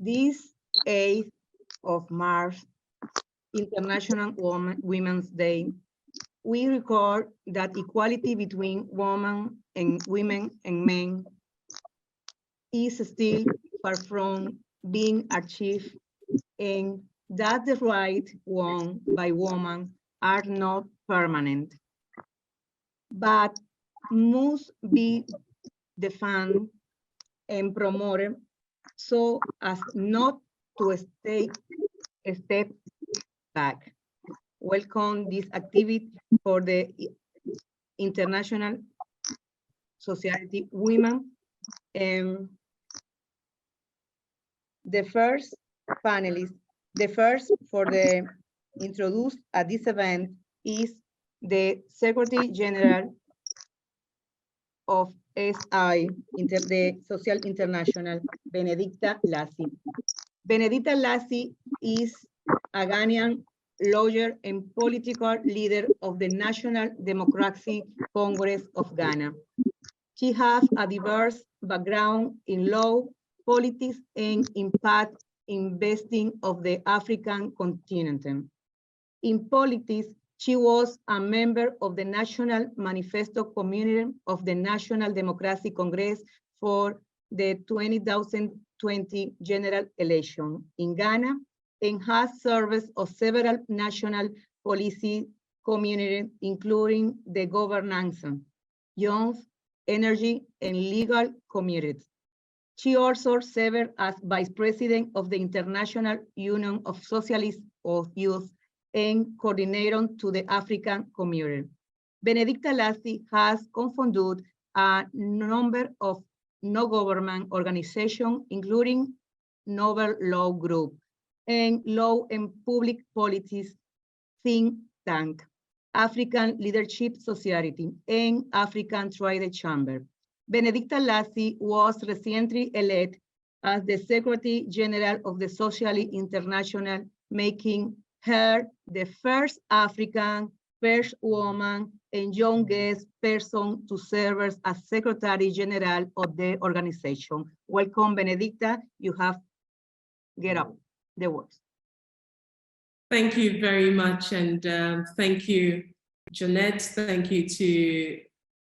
This 8th of March, International Women's Day, we record that equality between women and men is still far from being achieved, and that the rights won by women are not permanent, but must be defined and promoted so as not to step back. Welcome this activity for the International Socialist Women. The first panelist, the first for the introduced at this event is the Secretary General of SI, the Socialist International, Benedicta Lassi. Benedicta Lassi is a Ghanaian lawyer and political leader of the National Democratic Congress of Ghana. She has a diverse background in law, politics, and impact investing of the African continent. In politics, she was a member of the National Manifesto Committee of the National Democratic Congress for the 2020 general election in Ghana, and has served on several national policy communities, including the governance, youth, energy, and legal communities. She also served as Vice President of the International Union of Socialists of Youth and coordinator to the African community. Benedicta Lassi has co-founded a number of no-government organizations, including Novel Law Group and Law and Public Policies think tank, African Leadership Society, and African Trade Chamber. Benedicta Lassi was recently elected as the Secretary General of the Socialist International, making her the first African, first woman, and youngest person to serve as Secretary General of the organization. Welcome, Benedicta. You have get up the words. Thank you very much, and thank you, Jeanette. Thank you to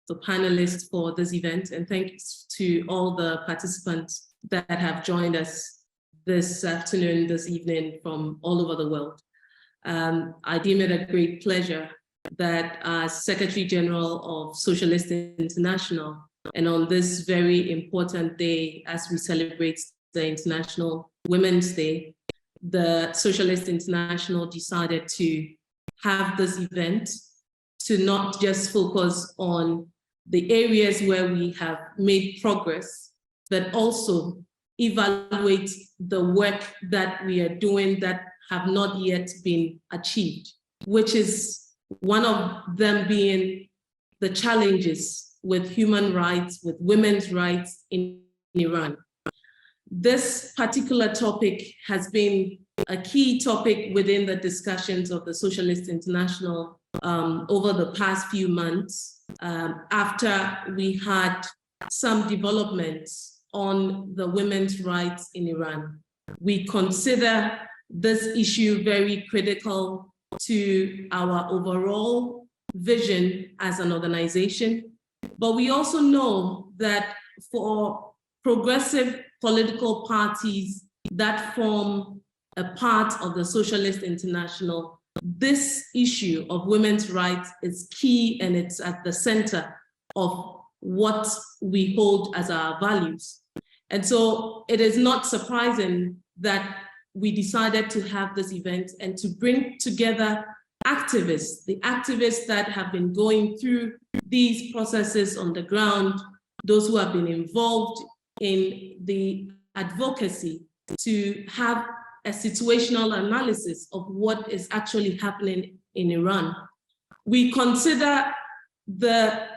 the panelists for this event, and thanks to all the participants that have joined us this afternoon, this evening from all over the world. I deem it a great pleasure that as Secretary General of Socialist International, and on this very important day as we celebrate the International Women's Day, the Socialist International decided to have this event to not just focus on the areas where we have made progress, but also evaluate the work that we are doing that have not yet been achieved, which is one of them being the challenges with human rights, with women's rights in Iran. This particular topic has been a key topic within the discussions of the Socialist International over the past few months, after we had some developments on the women's rights in Iran. We consider this issue very critical to our overall vision as an organization, but we also know that for progressive political parties that form a part of the Socialist International, this issue of women's rights is key, and it's at the center of what we hold as our values. And so it is not surprising that we decided to have this event and to bring together activists, the activists that have been going through these processes on the ground, those who have been involved in the advocacy, to have a situational analysis of what is actually happening in Iran. We consider the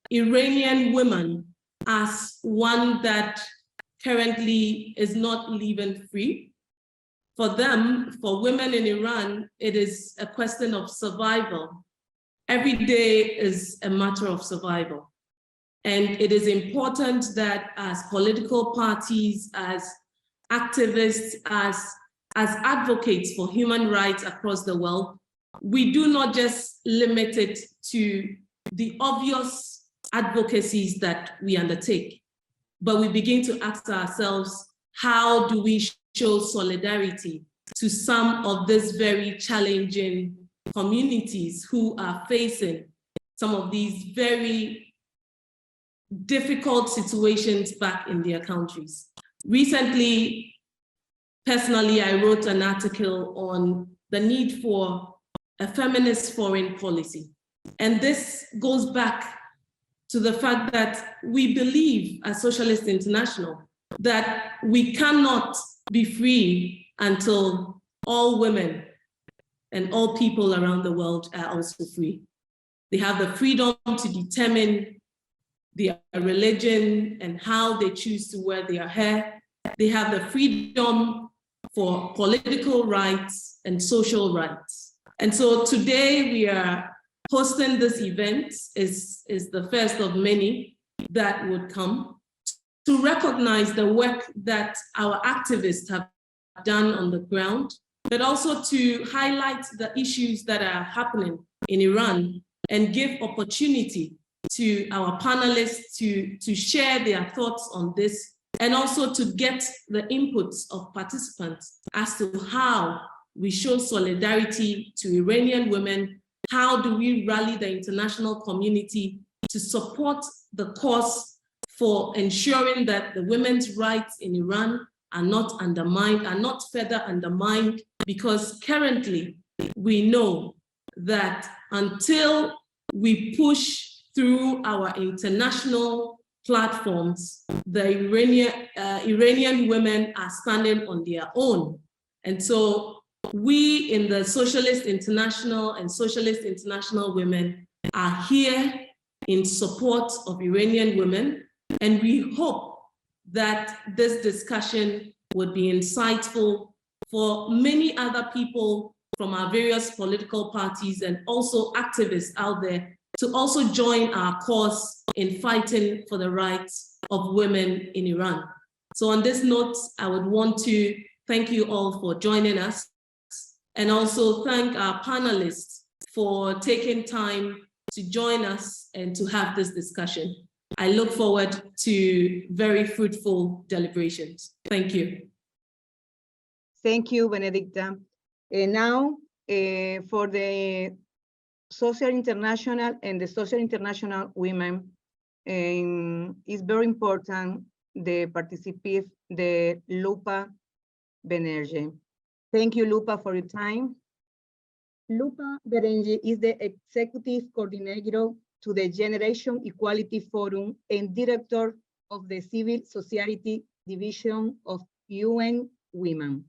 Iranian woman as one that currently is not living free. For them, for women in Iran, it is a question of survival. Every day is a matter of survival. And it is important that as political parties, as activists, as advocates for human rights across the world, we do not just limit it to the obvious advocacies that we undertake, but we begin to ask ourselves, how do we show solidarity to some of these very challenging communities who are facing some of these very difficult situations back in their countries? Recently, personally, I wrote an article on the need for a feminist foreign policy. And this goes back to the fact that we believe as Socialist International that we cannot be free until all women and all people around the world are also free. They have the freedom to determine their religion and how they choose to wear their hair. They have the freedom for political rights and social rights. And so today we are hosting this event, is the first of many that would come, to recognize the work that our activists have done on the ground, but also to highlight the issues that are happening in Iran and give opportunity to our panelists to share their thoughts on this, and also to get the inputs of participants as to how we show solidarity to Iranian women. How do we rally the international community to support the cause for ensuring that the women's rights in Iran are not undermined, are not further undermined, because currently we know that until we push through our international platforms, the Iranian women are standing on their own. And so we in the Socialist International and Socialist International Women are here in support of Iranian women, and we hope that this discussion would be insightful for many other people from our various political parties and also activists out there to also join our cause in fighting for the rights of women in Iran. So on this note, I would want to thank you all for joining us, and also thank our panelists for taking time to join us and to have this discussion. I look forward to very fruitful deliberations. Thank you. Thank you, Benedicta. Now, for the Social International and the Social International Women, it's very important the participate, the Lupa Benerje. Thank you, Lupa, for your time. Lupa Berenje is the Executive Coordinator to the Generation Equality Forum and Director of the Civil Society Division of UN Women.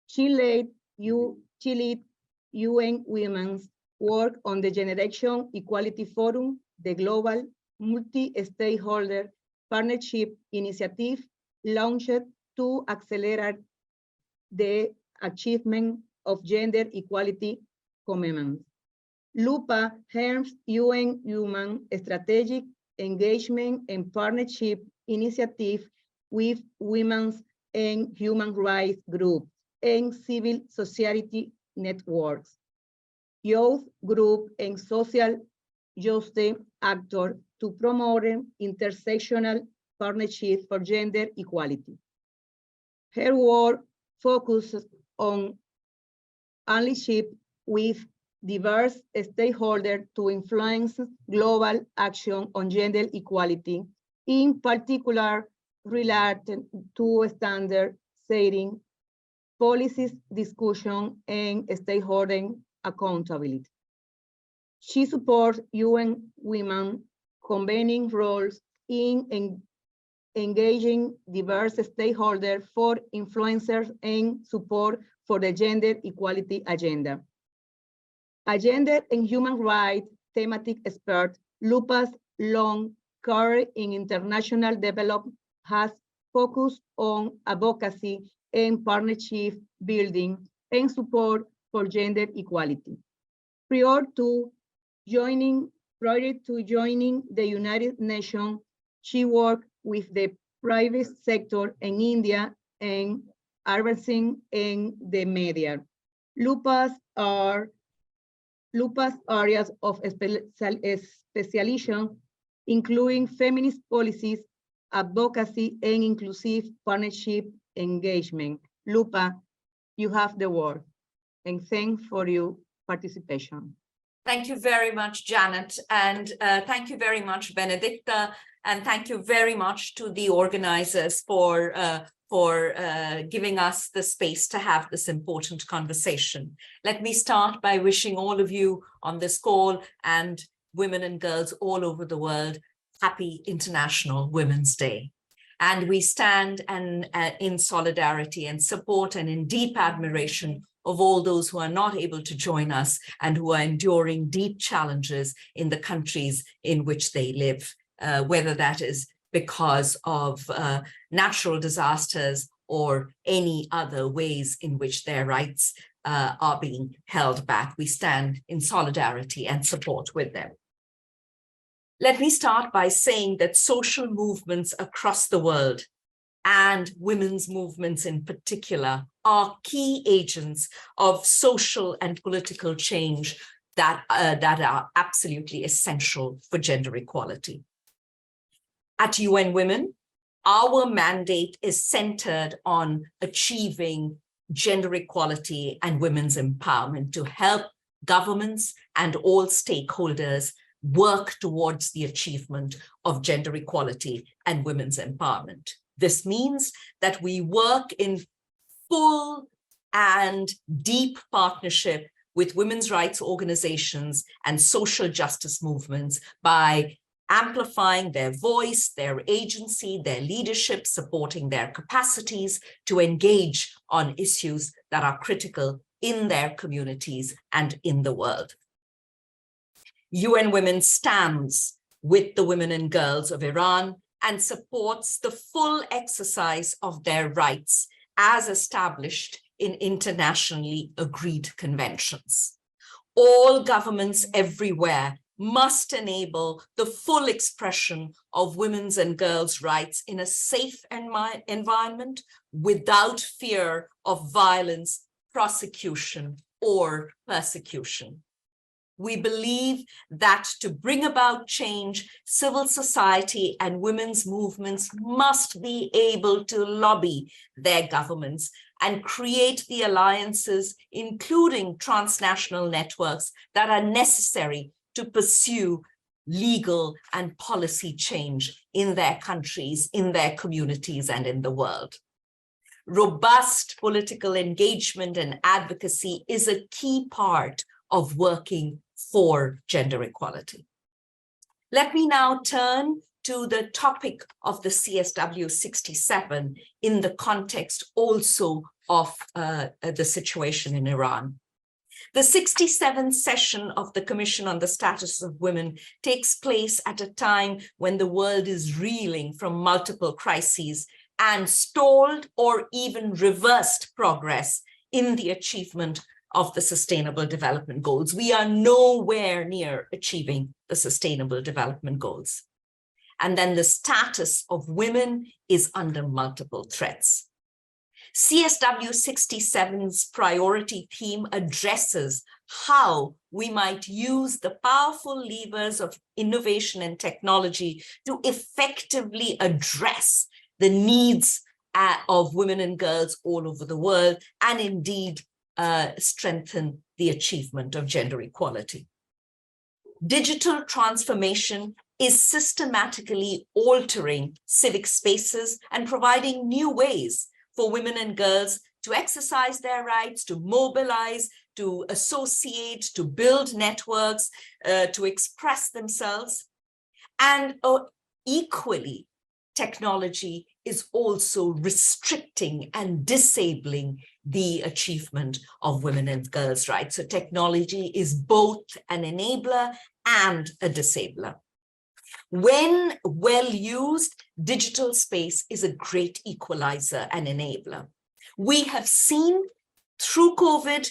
She led UN Women's work on the Generation Equality Forum, the global multi-stakeholder partnership initiative launched to accelerate the achievement of gender equality commitments. Lupa helps UN Women strategic engagement and partnership initiative with women's and human rights groups and civil society networks, youth group and social justice actors to promote intersectional partnerships for gender equality. Her work focuses on allyship with diverse stakeholders to influence global action on gender equality, in particular related to standard setting, policies discussion, and stakeholder accountability. She supports UN Women convening roles in engaging diverse stakeholders for influencers and support for the gender equality agenda. A gender and human rights thematic expert, Lupa's long career in international development has focused on advocacy and partnership building and support for gender equality. Prior to joining the United Nations, she worked with the private sector in India and advancing in the media. Lupa's areas of specialization, including feminist policies, advocacy, and inclusive partnership engagement. Lupa, you have the word, and thanks for your participation. Thank you very much, Janet, and thank you very much, Benedicta, and thank you very much to the organizers for giving us the space to have this important conversation. Let me start by wishing all of you on this call and women and girls all over the world, happy International Women's Day. And we stand in solidarity and support and in deep admiration of all those who are not able to join us and who are enduring deep challenges in the countries in which they live, whether that is because of natural disasters or any other ways in which their rights are being held back. We stand in solidarity and support with them. Let me start by saying that social movements across the world and women's movements in particular are key agents of social and political change that are absolutely essential for gender equality. At UN Women, our mandate is centered on achieving gender equality and women's empowerment to help governments and all stakeholders work towards the achievement of gender equality and women's empowerment. This means that we work in full and deep partnership with women's rights organizations and social justice movements by amplifying their voice, their agency, their leadership, supporting their capacities to engage on issues that are critical in their communities and in the world. UN Women stands with the women and girls of Iran and supports the full exercise of their rights as established in internationally agreed conventions. All governments everywhere must enable the full expression of women's and girls' rights in a safe environment without fear of violence, prosecution, or persecution. We believe that to bring about change, civil society and women's movements must be able to lobby their governments and create the alliances, including transnational networks, that are necessary to pursue legal and policy change in their countries, in their communities, and in the world. Robust political engagement and advocacy is a key part of working for gender equality. Let me now turn to the topic of the CSW 67 in the context also of the situation in Iran. The 67th session of the Commission on the Status of Women takes place at a time when the world is reeling from multiple crises and stalled or even reversed progress in the achievement of the Sustainable Development Goals. We are nowhere near achieving the Sustainable Development Goals. And then the status of women is under multiple threats. CSW 67's priority theme addresses how we might use the powerful levers of innovation and technology to effectively address the needs of women and girls all over the world, and indeed strengthen the achievement of gender equality. Digital transformation is systematically altering civic spaces and providing new ways for women and girls to exercise their rights, to mobilize, to associate, to build networks, to express themselves. And equally, technology is also restricting and disabling the achievement of women and girls' rights. So technology is both an enabler and a disabler. When well used, digital space is a great equalizer and enabler. We have seen through COVID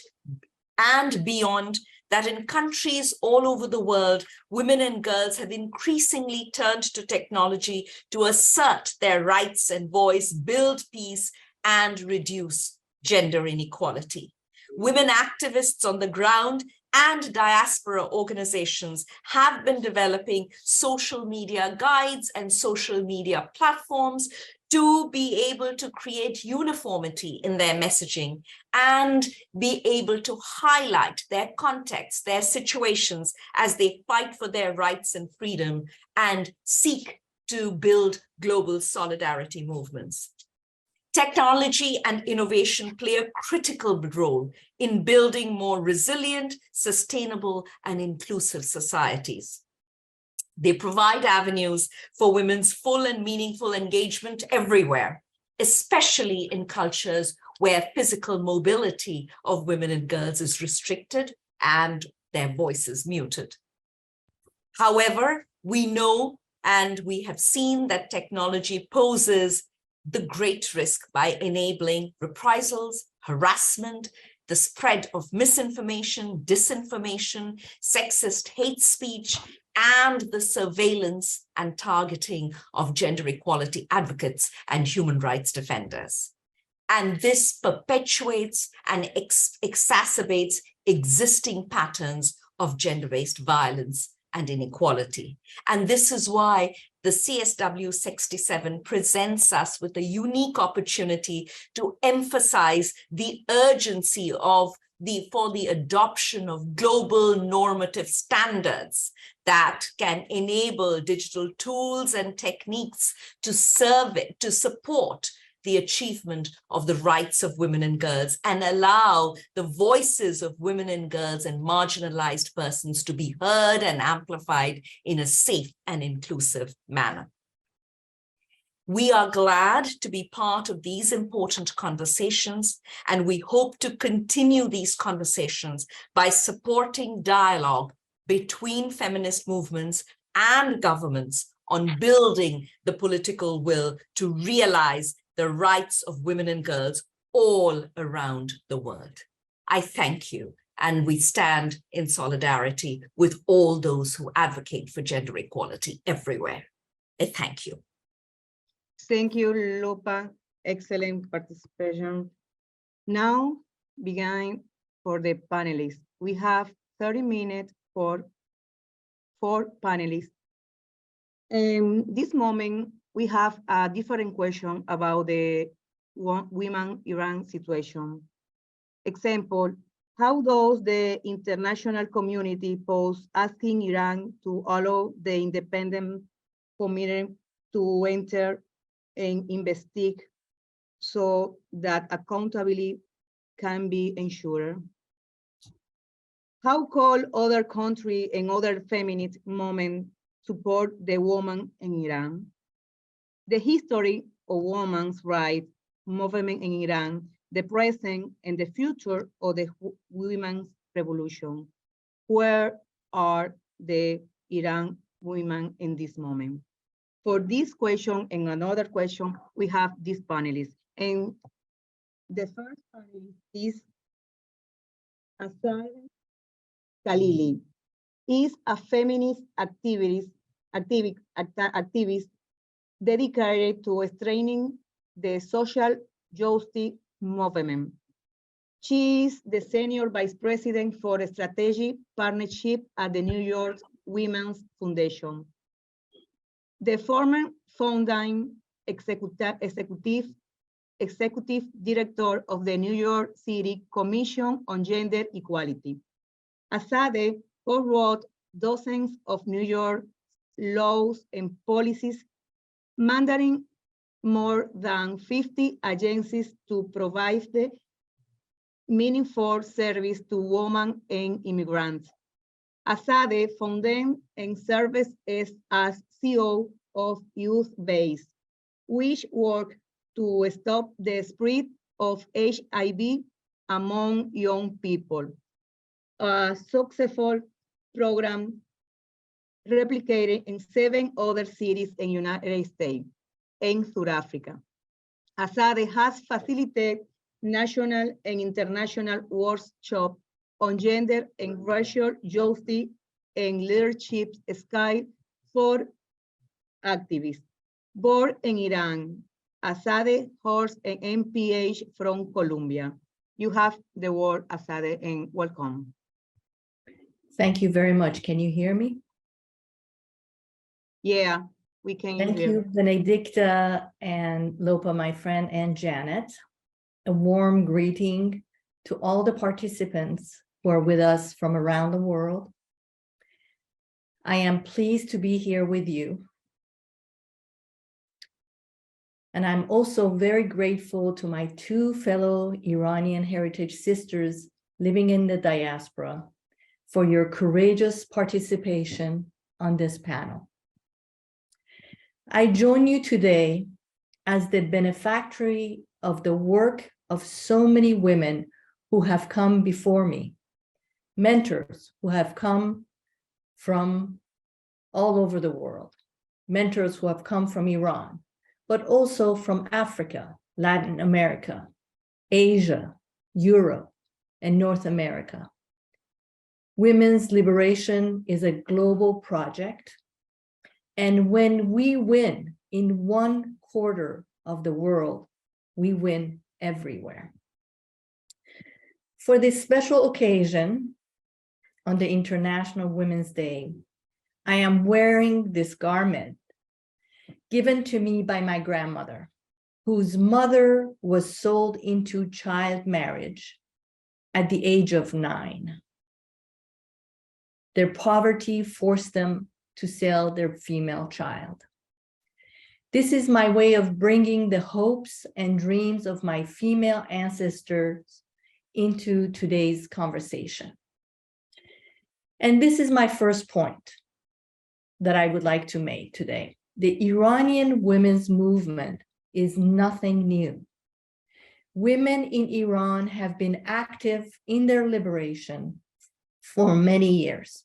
and beyond that in countries all over the world, women and girls have increasingly turned to technology to assert their rights and voice, build peace, and reduce gender inequality. Women activists on the ground and diaspora organizations have been developing social media guides and social media platforms to be able to create uniformity in their messaging and be able to highlight their contexts, their situations as they fight for their rights and freedom and seek to build global solidarity movements. Technology and innovation play a critical role in building more resilient, sustainable, and inclusive societies. They provide avenues for women's full and meaningful engagement everywhere, especially in cultures where physical mobility of women and girls is restricted and their voices muted. However, we know and we have seen that technology poses the great risk by enabling reprisals, harassment, the spread of misinformation, disinformation, sexist hate speech, and the surveillance and targeting of gender equality advocates and human rights defenders. And this perpetuates and exacerbates existing patterns of gender-based violence and inequality. And this is why the CSW 67 presents us with a unique opportunity to emphasize the urgency for the adoption of global normative standards that can enable digital tools and techniques to support the achievement of the rights of women and girls and allow the voices of women and girls and marginalized persons to be heard and amplified in a safe and inclusive manner. We are glad to be part of these important conversations, and we hope to continue these conversations by supporting dialogue between feminist movements and governments on building the political will to realize the rights of women and girls all around the world. I thank you, and we stand in solidarity with all those who advocate for gender equality everywhere. Thank you. Thank you, Lupa. Excellent participation. Now, begin for the panelists. We have 30 minutes for 4 panelists. In this moment, we have a different question about the women-Iran situation. Example, how does the international community pose asking Iran to allow the independent committee to enter and investigate so that accountability can be ensured? How could other countries and other feminist movements support the woman in Iran? The history of women's rights movement in Iran, the present and the future of the women's revolution. Where are the Iran women in this moment? For this question and another question, we have these panelists. And the first panelist is Asad Khalili. Is a feminist activist dedicated to strengthening the social justice movement. She is the Senior Vice President for Strategic Partnership at the New York Women's Foundation. The former founding executive director of the New York City Commission on Gender Equality. Asade co-wrote dozens of New York laws and policies, mandating more than 50 agencies to provide the meaningful service to women and immigrants. Asade founded and serves as CEO of Youth Base, which works to stop the spread of HIV among young people. A successful program replicated in 7 other cities in the United States and South Africa. Asade has facilitated national and international workshops on gender and racial justice and leadership skills for activists. Born in Iran, Asade Horst and MPH from Colombia. You have the word, Asade, and welcome. Thank you very much. Can you hear me? Yeah, we can Thank hear. you, Benedicta and Lopa, my friend, and Janet. A warm greeting to all the participants who are with us from around the world. I am pleased to be here with you. And I'm also very grateful to my two fellow Iranian heritage sisters living in the diaspora for your courageous participation on this panel. I join you today as the benefactor of the work of so many women who have come before me, mentors who have come from all over the world, mentors who have come from Iran, but also from Africa, Latin America, Asia, Europe, and North America. Women's liberation is a global project. And when we win in one quarter of the world, we win everywhere. For this special occasion, on the International Women's Day, I am wearing this garment given to me by my grandmother, whose mother was sold into child marriage at the age of 9. Their poverty forced them to sell their female child. This is my way of bringing the hopes and dreams of my female ancestors into today's conversation. And this is my first point that I would like to make today. The Iranian women's movement is nothing new. Women in Iran have been active in their liberation for many years,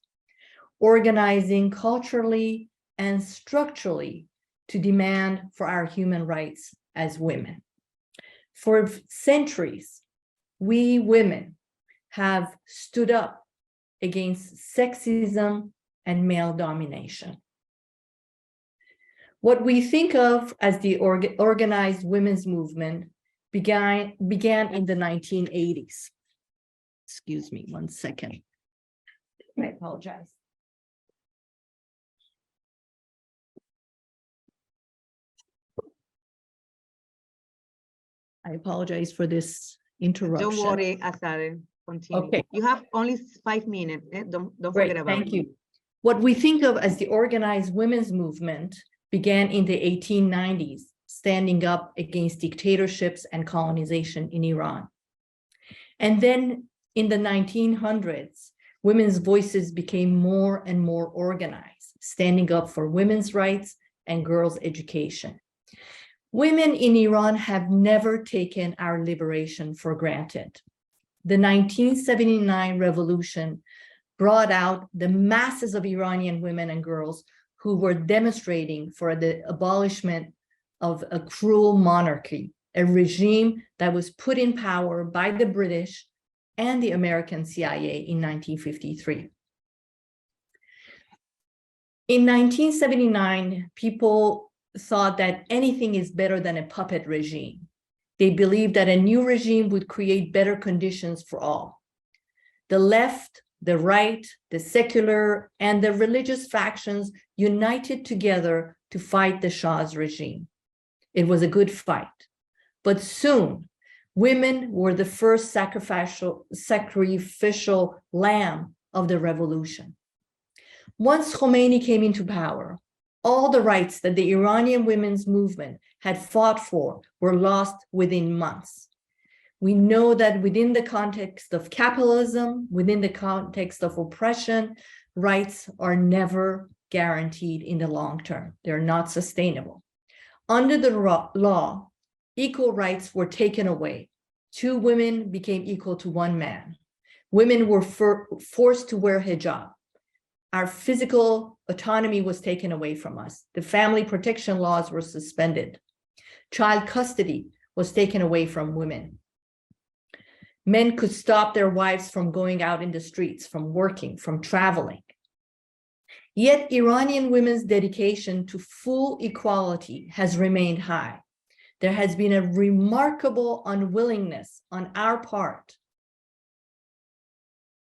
organizing culturally and structurally to demand for our human rights as women. For centuries, we women have stood up against sexism and male domination. What we think of as the organized women's movement began in the 1980s. Excuse me, one second. I apologize. I apologize for this interruption. Don't worry, Asade, continue. Okay. You have only 5 minutes. Don't Great, forget about thank it. you. What we think of as the organized women's movement began in the 1890s, standing up against dictatorships and colonization in Iran. And then in the 1900s, women's voices became more and more organized, standing up for women's rights and girls' education. Women in Iran have never taken our liberation for granted. The 1979 revolution brought out the masses of Iranian women and girls who were demonstrating for the abolishment of a cruel monarchy, a regime that was put in power by the British and the American CIA in 1953. In 1979, people thought that anything is better than a puppet regime. They believed that a new regime would create better conditions for all. The left, the right, the secular, and the religious factions united together to fight the Shah's regime. It was a good fight. But soon, women were the first sacrificial lamb of the revolution. Once Khomeini came into power, all the rights that the Iranian women's movement had fought for were lost within months. We know that within the context of capitalism, within the context of oppression, rights are never guaranteed in the long term. They're not sustainable. Under the law, equal rights were taken away. 2 women became equal to 1 man. Women were forced to wear hijab. Our physical autonomy was taken away from us. The family protection laws were suspended. Child custody was taken away from women. Men could stop their wives from going out in the streets, from working, from traveling. Yet Iranian women's dedication to full equality has remained high. there has been a remarkable unwillingness on our part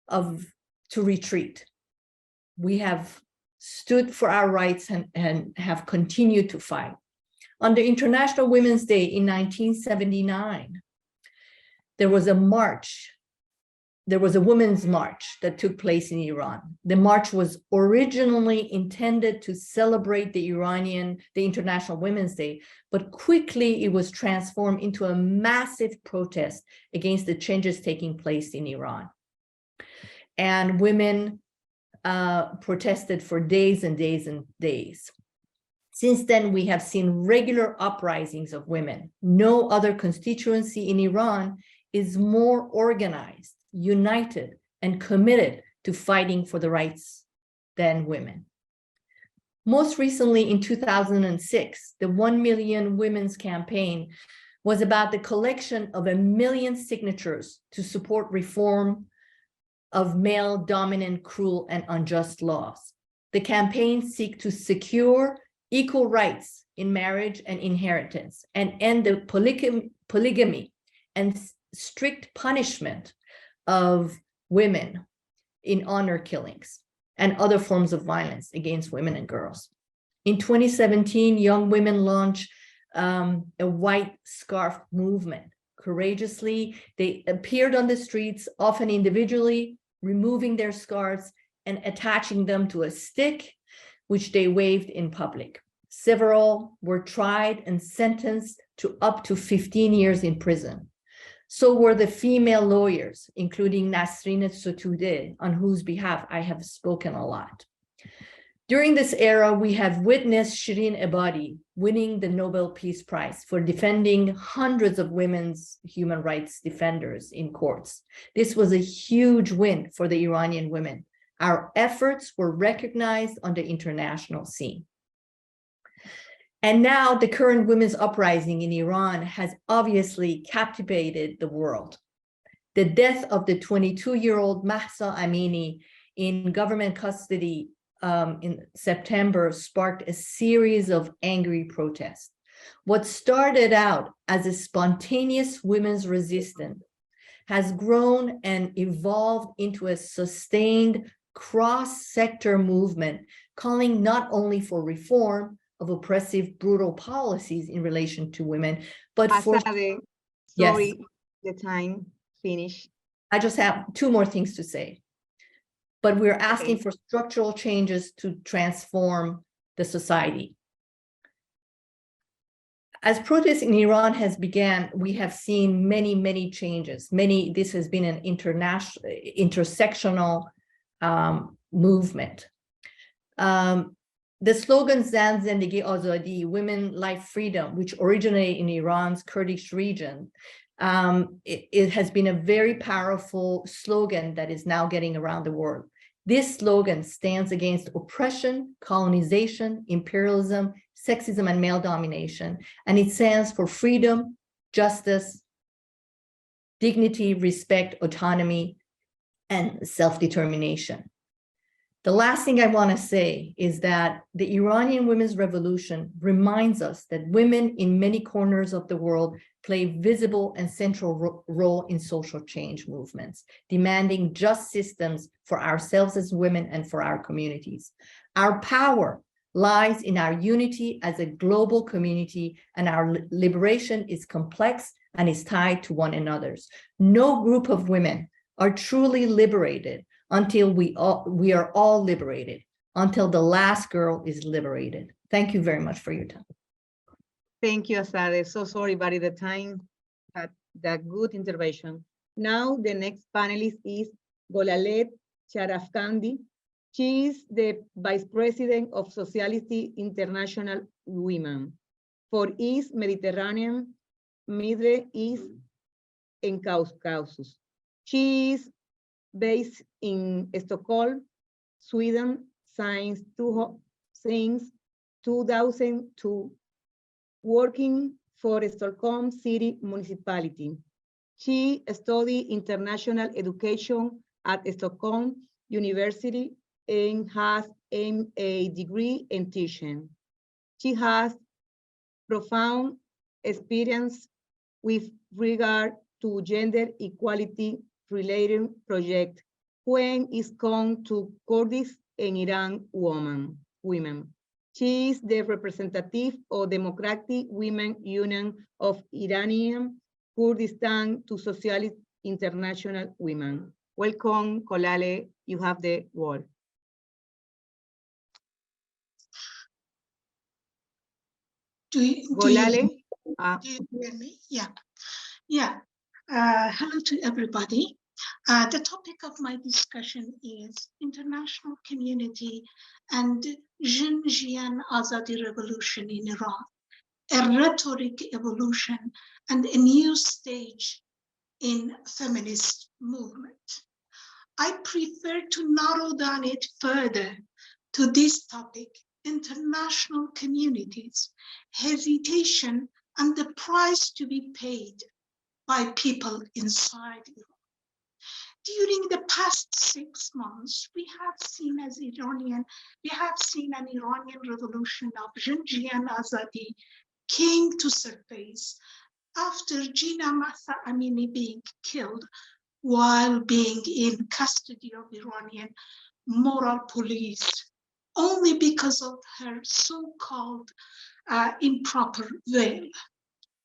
to retreat. We have stood for our rights and have continued to fight. On the International Women's Day in 1979, there was a march. There was a women's march that took place in Iran. The march was originally intended to celebrate the International Women's Day, but quickly it was transformed into a massive protest against the changes taking place in Iran. And women protested for days and days and days. Since then, we have seen regular uprisings of women. No other constituency in Iran is more organized, united, and committed to fighting for the rights than women. Most recently, in 2006, the 1 Million Women's Campaign was about the collection of 1 million signatures to support reform of male-dominant, cruel, and unjust laws. The campaign seeks to secure equal rights in marriage and inheritance and end the polygamy and strict punishment of women in honor killings and other forms of violence against women and girls. In 2017, young women launched a white scarf movement. Courageously, they appeared on the streets, often individually, removing their scarves and attaching them to a stick, which they waved in public. Several were tried and sentenced to up to 15 years in prison. So were the female lawyers, including Nasrin Sotoudeh, on whose behalf I have spoken a lot. During this era, we have witnessed Shirin Ebadi winning the Nobel Peace Prize for defending hundreds of women's human rights defenders in courts. This was a huge win for the Iranian women. Our efforts were recognized on the international scene. And now the current women's uprising in Iran has obviously captivated the world. The death of the 22-year-old Mahsa Amini in government custody in September sparked a series of angry protests. What started out as a spontaneous women's resistance has grown and evolved into a sustained cross-sector movement calling not only for reform of oppressive, brutal policies in relation to women, but for... Sorry, Yes. the time finished. I just have 2 more things to say. But we're asking Okay. for structural changes to transform the society. As protests in Iran has began, we have seen many, many changes. This has been an intersectional movement. The slogan Zan Zendegi Azadi, women, life, freedom, which originated in Iran's Kurdish region, it has been a very powerful slogan that is now getting around the world. This slogan stands against oppression, colonization, imperialism, sexism, and male domination, and it stands for freedom, justice, dignity, respect, autonomy, and self-determination. The last thing I want to say is that the Iranian women's revolution reminds us that women in many corners of the world play a visible and central role in social change movements, demanding just systems for ourselves as women and for our communities. Our power lies in our unity as a global community, and our liberation is complex and is tied to one another's. No group of women are truly liberated until we are all liberated, until the last girl is liberated. Thank you very much for your time. Thank you, Asade. So sorry, but the time had that good intervention. Now the next panelist is Golalet Sharafkandi. She is the Vice President of Socialist International Women for East Mediterranean, Middle East, and Caucasus. She is based in Stockholm, Sweden, since 2002, working for Stockholm City Municipality. She studied international education at Stockholm University and has a degree in teaching. She has profound experience with regard to gender equality related project when it comes to Kurdish and Iran women. She is the representative of Democratic Women Union of Iranian Kurdistan to Socialist International Women. Welcome, Kolale, you have the word. Do you hear me? Yeah. Hello to everybody. The topic of my discussion is international community and Xinjiang Azadi revolution in Iran, a rhetoric evolution and a new stage in feminist movement. I prefer to narrow down it further to this topic: international communities, hesitation, and the price to be paid by people inside Iran. During the past 6 months, we have seen an Iranian revolution of Xinjiang Azadi came to surface after Gina Mahsa Amini being killed while being in custody of Iranian moral police, only because of her so-called improper veil.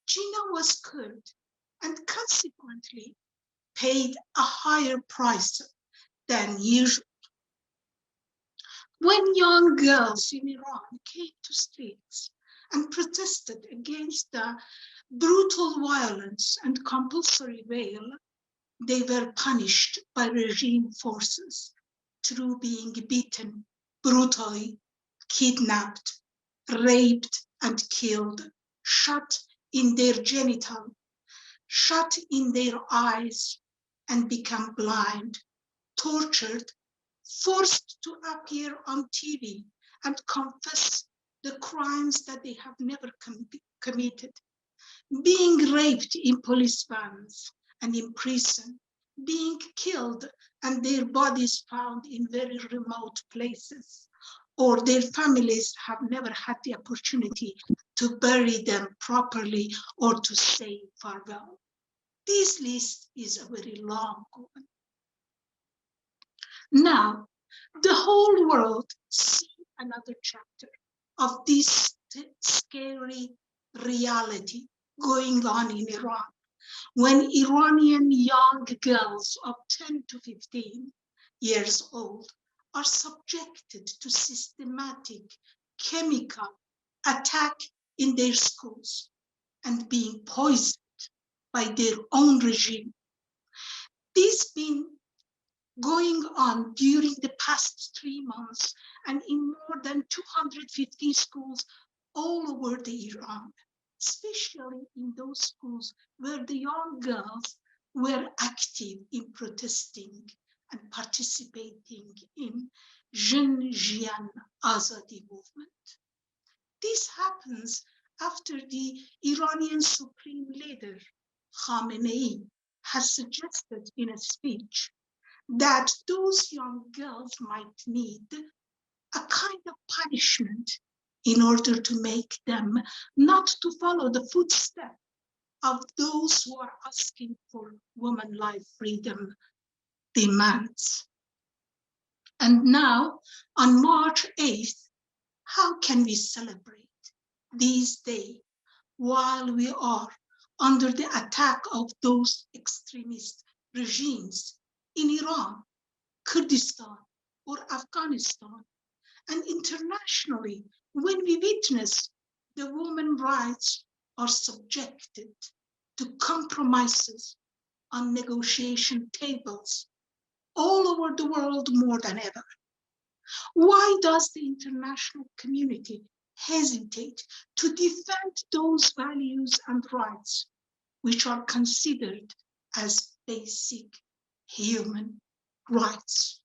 Gina was killed and consequently paid a higher price than usual. When young girls in Iran came to streets and protested against the brutal violence and compulsory veil, they were punished by regime forces through being beaten brutally, kidnapped, raped and killed, shot in their genital, shot in their eyes and become blind, tortured, forced to appear on TV and confess the crimes that they have never committed, being raped in police vans and in prison, being killed and their bodies found in very remote places, or their families have never had the opportunity to bury them properly or to say farewell. This list is a very long one. Now, the whole world sees another chapter of this scary reality going on in Iran, when Iranian young girls of 10 to 15 years old are subjected to systematic chemical attack in their schools and being poisoned by their own regime. This has been going on during the past 3 months and in more than 250 schools all over the Iran, especially in those schools where the young girls were active in protesting and participating in Xinjiang Azadi movement. This happens after the Iranian Supreme Leader Khamenei has suggested in a speech that those young girls might need a kind of punishment in order to make them not to follow the footsteps of those who are asking for women life freedom demands. And now, on March 8th, how can we celebrate this day while we are under the attack of those extremist regimes in Iran, Kurdistan, or Afghanistan, and internationally, when we witness the women's rights are subjected to compromises on negotiation tables all over the world more than ever? Why does the international community hesitate to defend those values and rights which are considered as basic human rights?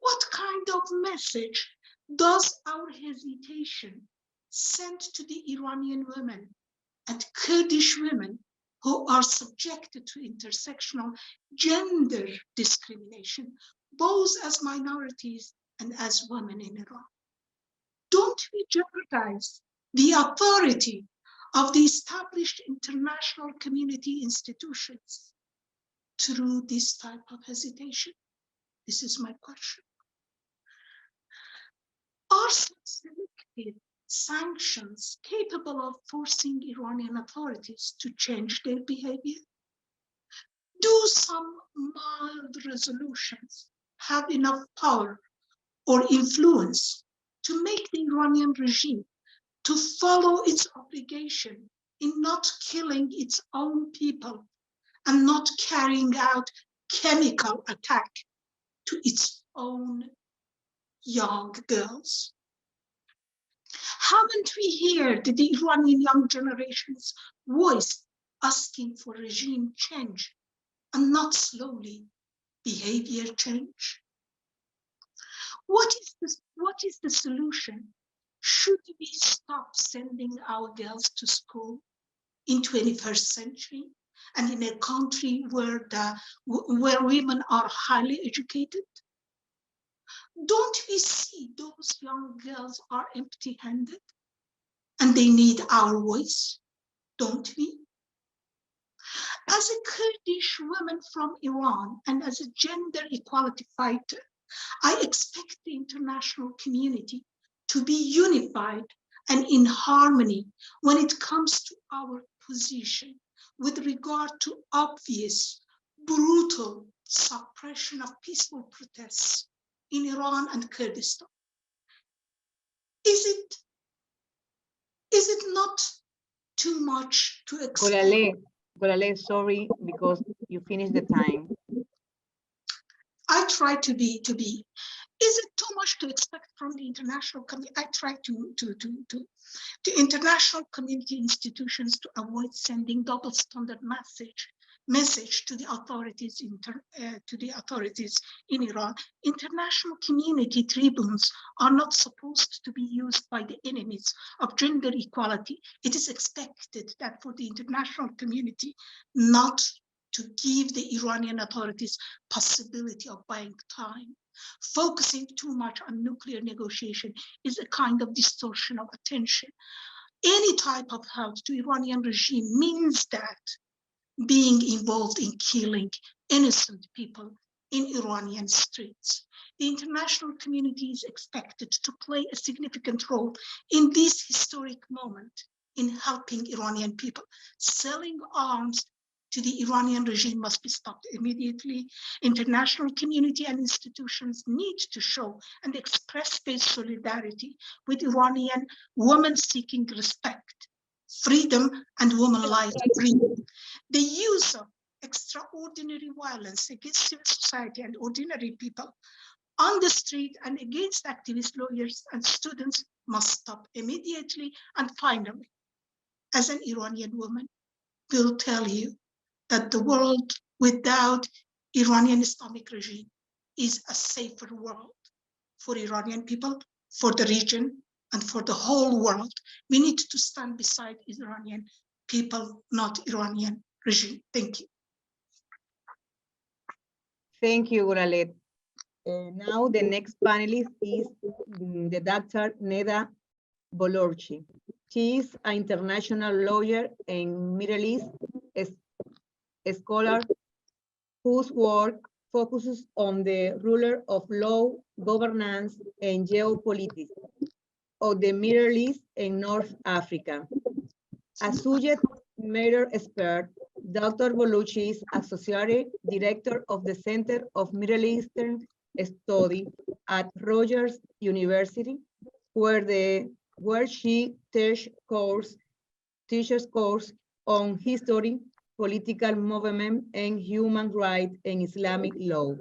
What kind of message does our hesitation send to the Iranian women and Kurdish women who are subjected to intersectional gender discrimination, both as minorities and as women in Iran? Don't we jeopardize the authority of the established international community institutions through this type of hesitation? This is my question. Are some selective sanctions capable of forcing Iranian authorities to change their behavior? Do some mild resolutions have enough power or influence to make the Iranian regime to follow its obligation in not killing its own people and not carrying out chemical attack to its own young girls? Haven't we heard the Iranian young generation's voice asking for regime change and not slowly behavior change? What is the solution? Should we stop sending our girls to school in 21st century and in a country where women are highly educated? Don't we see those young girls are empty-handed and they need our voice? Don't we? As a Kurdish woman from Iran and as a gender equality fighter, I expect the international community to be unified and in harmony when it comes to our position with regard to obvious, brutal suppression of peaceful protests in Iran and Kurdistan. Is it not too much to expect? Golale, sorry, because you finished the time. I try to be. Is it too much to expect from the international community? I try to international community institutions to avoid sending double standard message to the authorities in Iran. International community tribunes are not supposed to be used by the enemies of gender equality. It is expected that for the international community not to give the Iranian authorities possibility of buying time. Focusing too much on nuclear negotiation is a kind of distortion of attention. Any type of help to Iranian regime means that being involved in killing innocent people in Iranian streets. The international community is expected to play a significant role in this historic moment in helping Iranian people. Selling arms to the Iranian regime must be stopped immediately. International community and institutions need to show and express their solidarity with Iranian women seeking respect, freedom, and women life freedom. The use of extraordinary violence against civil society and ordinary people on the street and against activists, lawyers, and students must stop immediately. And finally, as an Iranian woman, will tell you that the world without Iranian Islamic regime is a safer world for Iranian people, for the region, and for the whole world. We need to stand beside Iranian people, not Iranian regime. Thank you. Thank you, Guralet. Now the next panelist is the Dr. Neda Bolorchi. She is an international lawyer and Middle East scholar whose work focuses on the rule of law, governance, and geopolitics of the Middle East and North Africa. A subject matter expert, Dr. Bolorchi is Associate Director of the Center of Middle Eastern Study at Rogers University, where she teaches course on history, political movement, and human rights and Islamic law.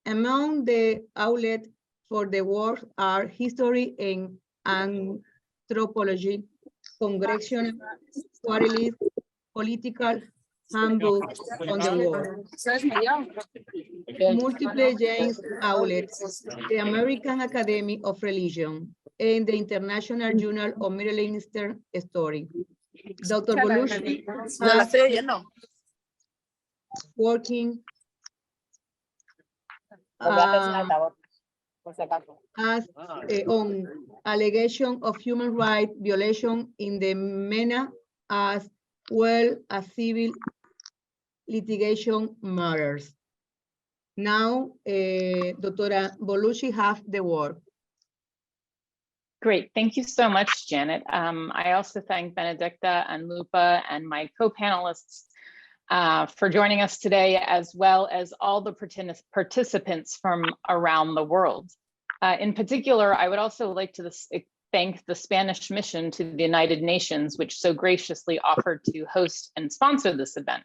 Among the outlets for the work are history and anthropology, congressional quarterlies, political handbook on the war. Multiple James outlets, the American Academy of Religion, and the International Journal of Middle Eastern Study. Dr. Bolorchi working as on allegation of human rights violation in the MENA as well as civil litigation matters. Now, Dr. Bolucci have the word. Great, thank you so much, Janet. I also thank Benedicta and Lupa and my co-panelists for joining us today, as well as all the participants from around the world. In particular, I would also like to thank the Spanish mission to the United Nations, which so graciously offered to host and sponsor this event.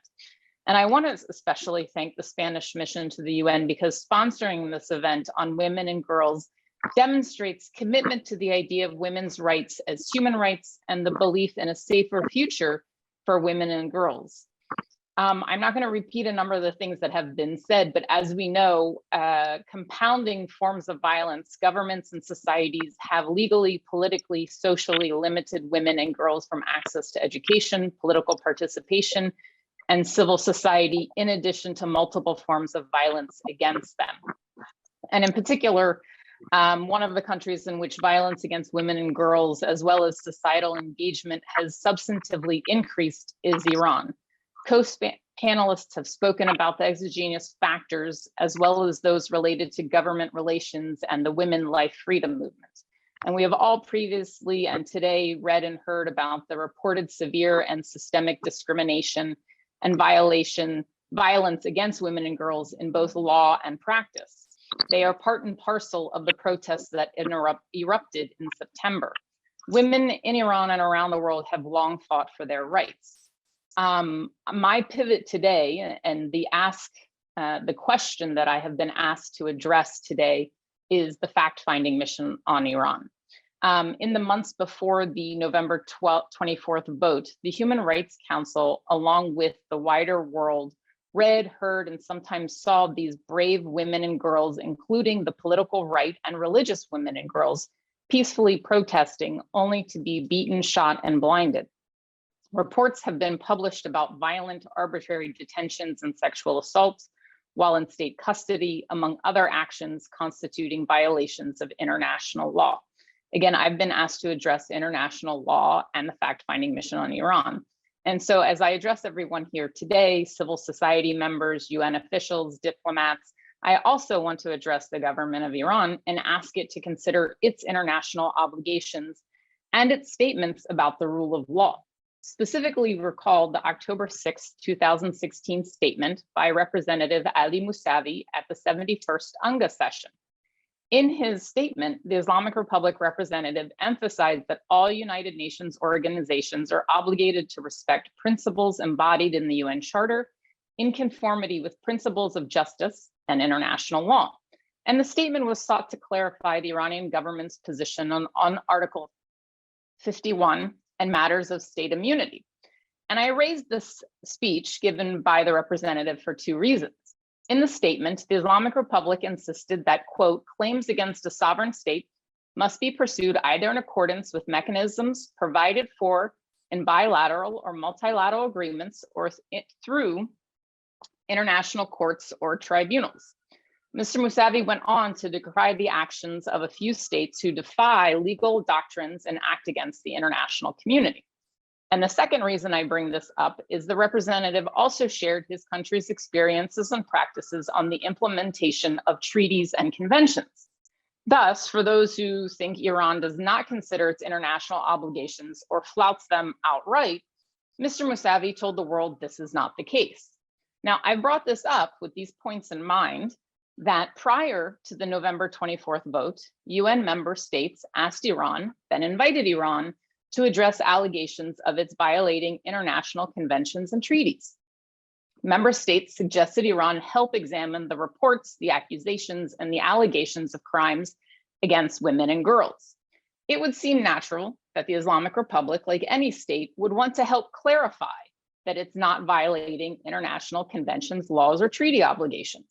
And I want to especially thank the Spanish mission to the UN because sponsoring this event on women and girls demonstrates commitment to the idea of women's rights as human rights and the belief in a safer future for women and girls. I'm not going to repeat a number of the things that have been said, but as we know, compounding forms of violence, governments and societies have legally, politically, socially limited women and girls from access to education, political participation, and civil society, in addition to multiple forms of violence against them. And in particular, one of the countries in which violence against women and girls, as well as societal engagement, has substantively increased is Iran. Co-panelists have spoken about the exogenous factors, as well as those related to government relations and the women life freedom movement. And we have all previously and today read and heard about the reported severe and systemic discrimination and violence against women and girls in both law and practice. They are part and parcel of the protests that erupted in September. Women in Iran and around the world have long fought for their rights. My pivot today and the question that I have been asked to address today is the fact-finding mission on Iran. In the months before the November 24th vote, the Human Rights Council, along with the wider world, read, heard, and sometimes saw these brave women and girls, including the political right and religious women and girls, peacefully protesting, only to be beaten, shot, and blinded. Reports have been published about violent, arbitrary detentions and sexual assaults while in state custody, among other actions constituting violations of international law. Again, I've been asked to address international law and the fact-finding mission on Iran. And so as I address everyone here today, civil society members, UN officials, diplomats, I also want to address the government of Iran and ask it to consider its international obligations and its statements about the rule of law. Specifically recall the October 6, 2016 statement by Representative Ali Musavi at the 71st UNGA session. In his statement, the Islamic Republic representative emphasized that all United Nations organizations are obligated to respect principles embodied in the UN Charter in conformity with principles of justice and international law. And the statement was sought to clarify the Iranian government's position on Article 51 and matters of state immunity. And I raised this speech given by the representative for two reasons. In the statement, the Islamic Republic insisted that, quote, claims against a sovereign state must be pursued either in accordance with mechanisms provided for in bilateral or multilateral agreements or through international courts or tribunals. Mr. Musavi went on to decry the actions of a few states who defy legal doctrines and act against the international community. And the second reason I bring this up is the representative also shared his country's experiences and practices on the implementation of treaties and conventions. Thus, for those who think Iran does not consider its international obligations or flouts them outright, Mr. Musavi told the world this is not the case. Now, I brought this up with these points in mind that prior to the November 24th vote, UN member states asked Iran, then invited Iran, to address allegations of its violating international conventions and treaties. Member states suggested Iran help examine the reports, the accusations, and the allegations of crimes against women and girls. It would seem natural that the Islamic Republic, like any state, would want to help clarify that it's not violating international conventions, laws, or treaty obligations.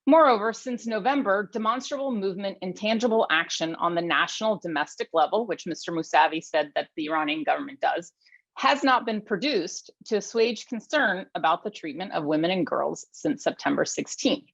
Moreover, since November, demonstrable movement and tangible action on the national domestic level, which Mr. Musavi said that the Iranian government does, has not been produced to assuage concern about the treatment of women and girls since September 16th.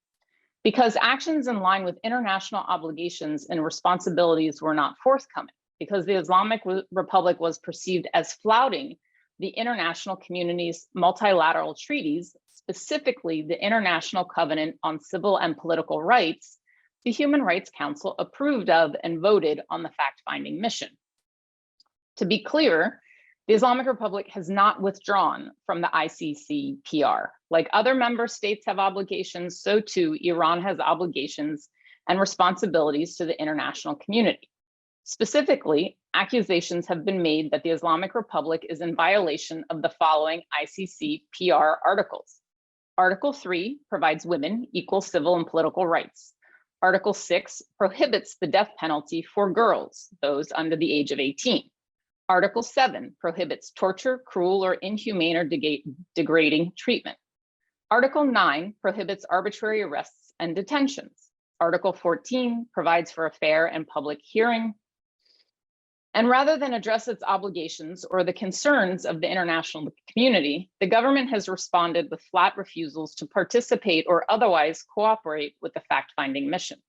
because actions in line with international obligations and responsibilities were not forthcoming, because the Islamic Republic was perceived as flouting the international community's multilateral treaties, specifically the International Covenant on Civil and Political Rights, the Human Rights Council approved of and voted on the fact-finding mission. To be clear, the Islamic Republic has not withdrawn from the ICCPR. Like other member states have obligations, so too Iran has obligations and responsibilities to the international community. Specifically, accusations have been made that the Islamic Republic is in violation of the following ICCPR articles. Article 3 provides women equal civil and political rights. Article 6 prohibits the death penalty for girls, those under the age of 18. Article 7 prohibits torture, cruel, or inhumane or degrading treatment. Article 9 prohibits arbitrary arrests and detentions. Article 14 provides for a fair and public hearing. And rather than address its obligations or the concerns of the international community, the government has responded with flat refusals to participate or otherwise cooperate with the fact-finding mission.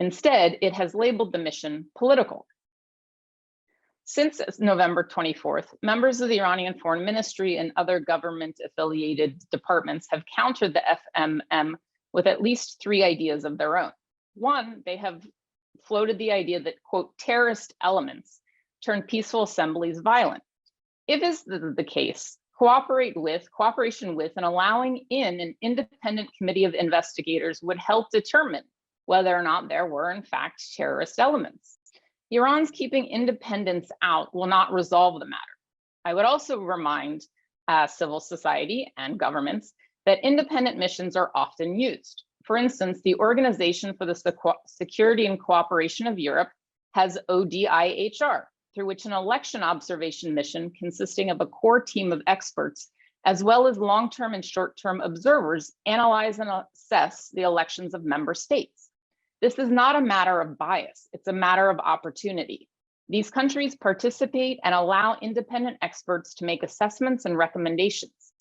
Instead, it has labeled the mission political. Since November 24th, members of the Iranian Foreign Ministry and other government-affiliated departments have countered the FMM with at least 3 ideas of their own. One, they have floated the idea that, quote, terrorist elements turn peaceful assemblies violent. If is the case, cooperation with and allowing in an independent committee of investigators would help determine whether or not there were in fact terrorist elements. Iran's keeping independence out will not resolve the matter. I would also remind civil society and governments that independent missions are often used. For instance, the Organization for the Security and Cooperation of Europe has ODIHR, through which an election observation mission consisting of a core team of experts, as well as long-term and short-term observers, analyze and assess the elections of member states. This is not a matter of bias, it's a matter of opportunity. These countries participate and allow independent experts to make assessments and recommendations.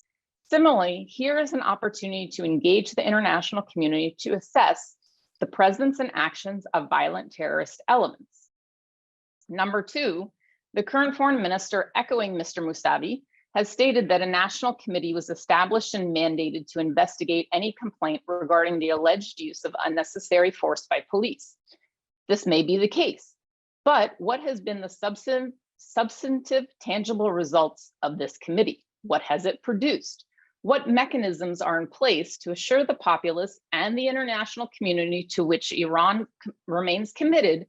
Similarly, here is an opportunity to engage the international community to assess the presence and actions of violent terrorist elements. Number 2, the current foreign minister, echoing Mr. Mousavi, has stated that a national committee was established and mandated to investigate any complaint regarding the alleged use of unnecessary force by police. This may be the case, but what has been the substantive tangible results of this committee? What has it produced? What mechanisms are in place to assure the populace and the international community to which Iran remains committed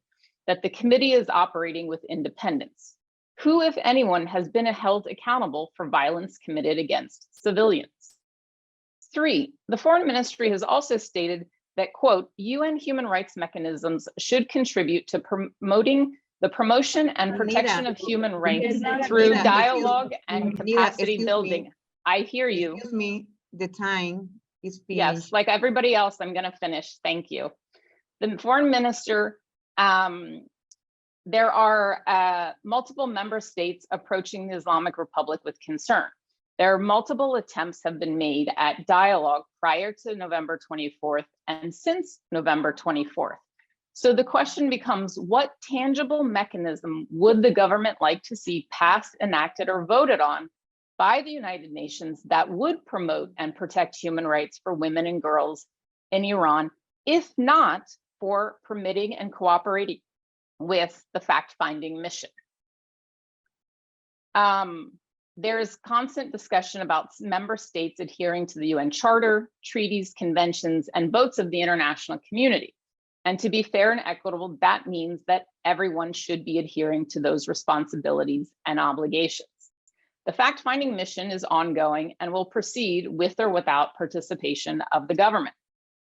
that the committee is operating with independence? Who, if anyone, has been held accountable for violence committed against civilians? 3, the foreign ministry has also stated that, quote, UN human rights mechanisms should contribute to promoting the promotion and protection of human rights through dialogue and capacity building. I hear you. Excuse me, the time is finished. Yes, like everybody else, I'm gonna finish, thank you. The foreign minister, there are multiple member states approaching the Islamic Republic with concern. There are multiple attempts have been made at dialogue prior to November 24th and since November 24th. So the question becomes, what tangible mechanism would the government like to see passed, enacted, or voted on by the United Nations that would promote and protect human rights for women and girls in Iran, if not for permitting and cooperating with the fact-finding mission? There is constant discussion about member states adhering to the UN Charter, treaties, conventions, and votes of the international community. And to be fair and equitable, that means that everyone should be adhering to those responsibilities and obligations. The fact-finding mission is ongoing and will proceed with or without participation of the government.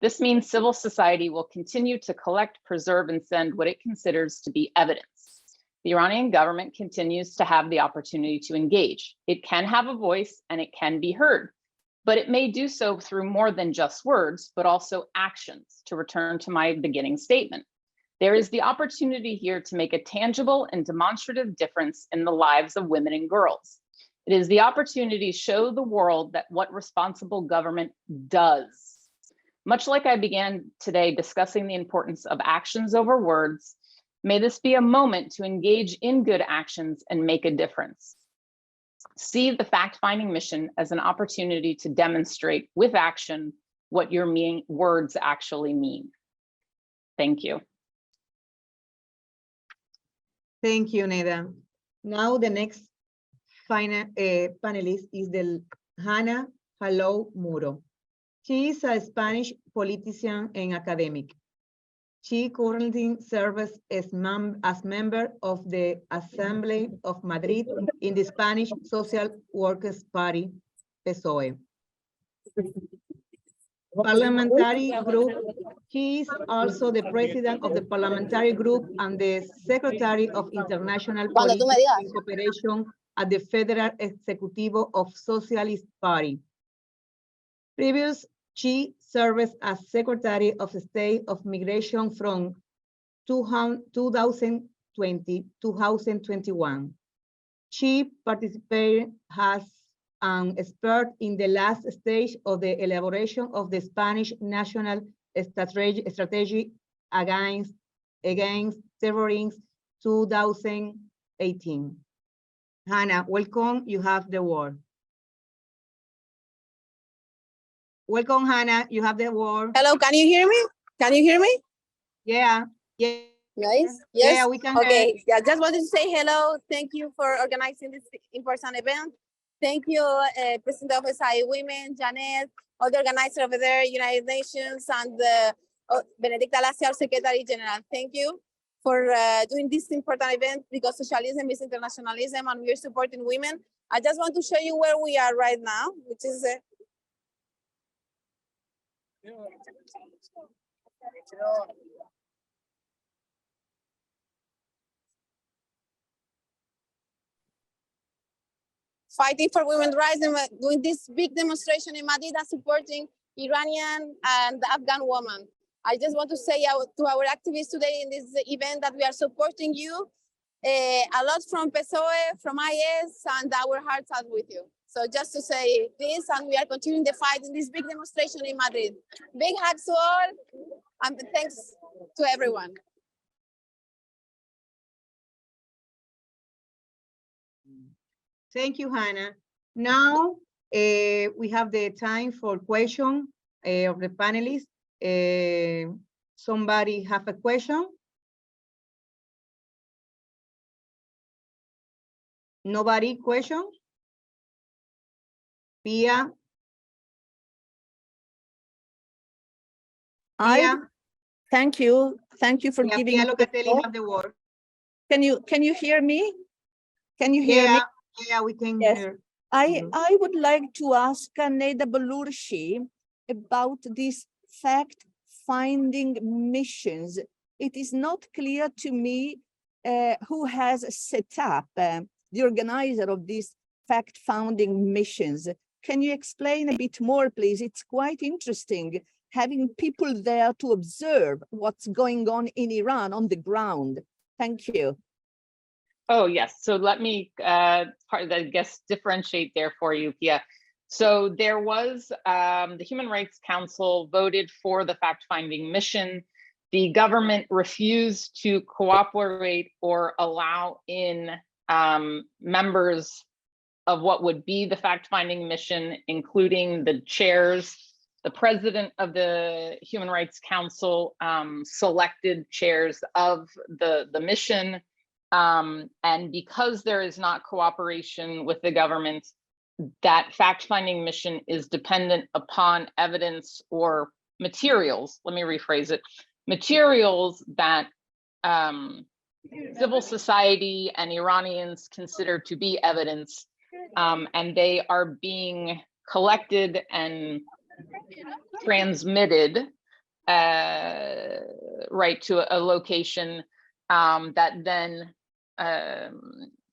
This means civil society will continue to collect, preserve, and send what it considers to be evidence. The Iranian government continues to have the opportunity to engage. It can have a voice and it can be heard, but it may do so through more than just words, but also actions. To return to my beginning statement, there is the opportunity here to make a tangible and demonstrative difference in the lives of women and girls. It is the opportunity to show the world that what responsible government does. Much like I began today discussing the importance of actions over words, may this be a moment to engage in good actions and make a difference. See the fact-finding mission as an opportunity to demonstrate with action what your words actually mean. Thank you. Thank you, Neda. Now the next panelist is Hannah Hello Muro. She is a Spanish politician and academic. She currently serves as member of the Assembly of Madrid in the Spanish Social Workers Party, PSOE. Parliamentary group. He is also the president of the parliamentary group and the secretary of international politics and cooperation at the Federal Executivo of Socialist Party. Previous, she served as Secretary of State of Migration from 2020 to 2021. She participated as an expert in the last stage of the elaboration of the Spanish national strategy against terrorism 2018. Hannah, welcome. You have the word. Welcome, Hannah. You have the word. Hello, can you hear me? Can you hear me? Yeah. Yeah. Nice. Yes. Yeah, we can hear. Okay. Yeah, just wanted to say hello. Thank you for organizing this important event. Thank you, President of SI Women, Janet, all the organizers over there, United Nations, and Benedicta Lacia, our Secretary General. Thank you for doing this important event because socialism is internationalism and we are supporting women. I just want to show you where we are right now, which is fighting for women's rights and doing this big demonstration in Madrid and supporting Iranian and Afghan women. I just want to say to our activists today in this event that we are supporting you a lot from PSOE, from IS, and our hearts are with you. So just to say this, and we are continuing the fight in this big demonstration in Madrid. Big hugs to all, and thanks to everyone. Thank you, Hannah. Now we have the time for question of the panelists. Somebody have a question? Nobody question? Pia? Thank you. Thank you for giving Pia me the Locatelli floor. have the word. Can you hear me? Can you hear me? Yeah, we can Yes. hear. I would like to ask Neda Balurshi about these fact-finding missions. It is not clear to me who has set up the organizer of these fact-finding missions. Can you explain a bit more, please? It's quite interesting having people there to observe what's going on in Iran on the ground. Thank you. Oh, yes. So let me, differentiate there for you, Pia. So there was, the Human Rights Council voted for the fact-finding mission. The government refused to cooperate or allow in members of what would be the fact-finding mission, including the chairs. The president of the Human Rights Council selected chairs of the mission. And because there is not cooperation with the government, that fact-finding mission is dependent upon evidence or materials, let me rephrase it, materials that civil society and Iranians consider to be evidence, and they are being collected and transmitted right to a location that then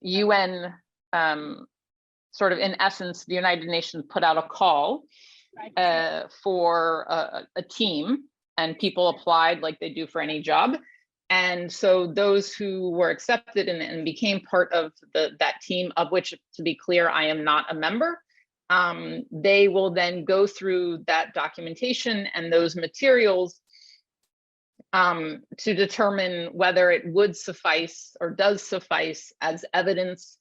UN, sort of in essence, the United Nations put out a call for a team, and people applied like they do for any job. And so those who were accepted and became part of that team, of which, to be clear, I am not a member, they will then go through that documentation and those materials to determine whether it would suffice or does suffice as evidence,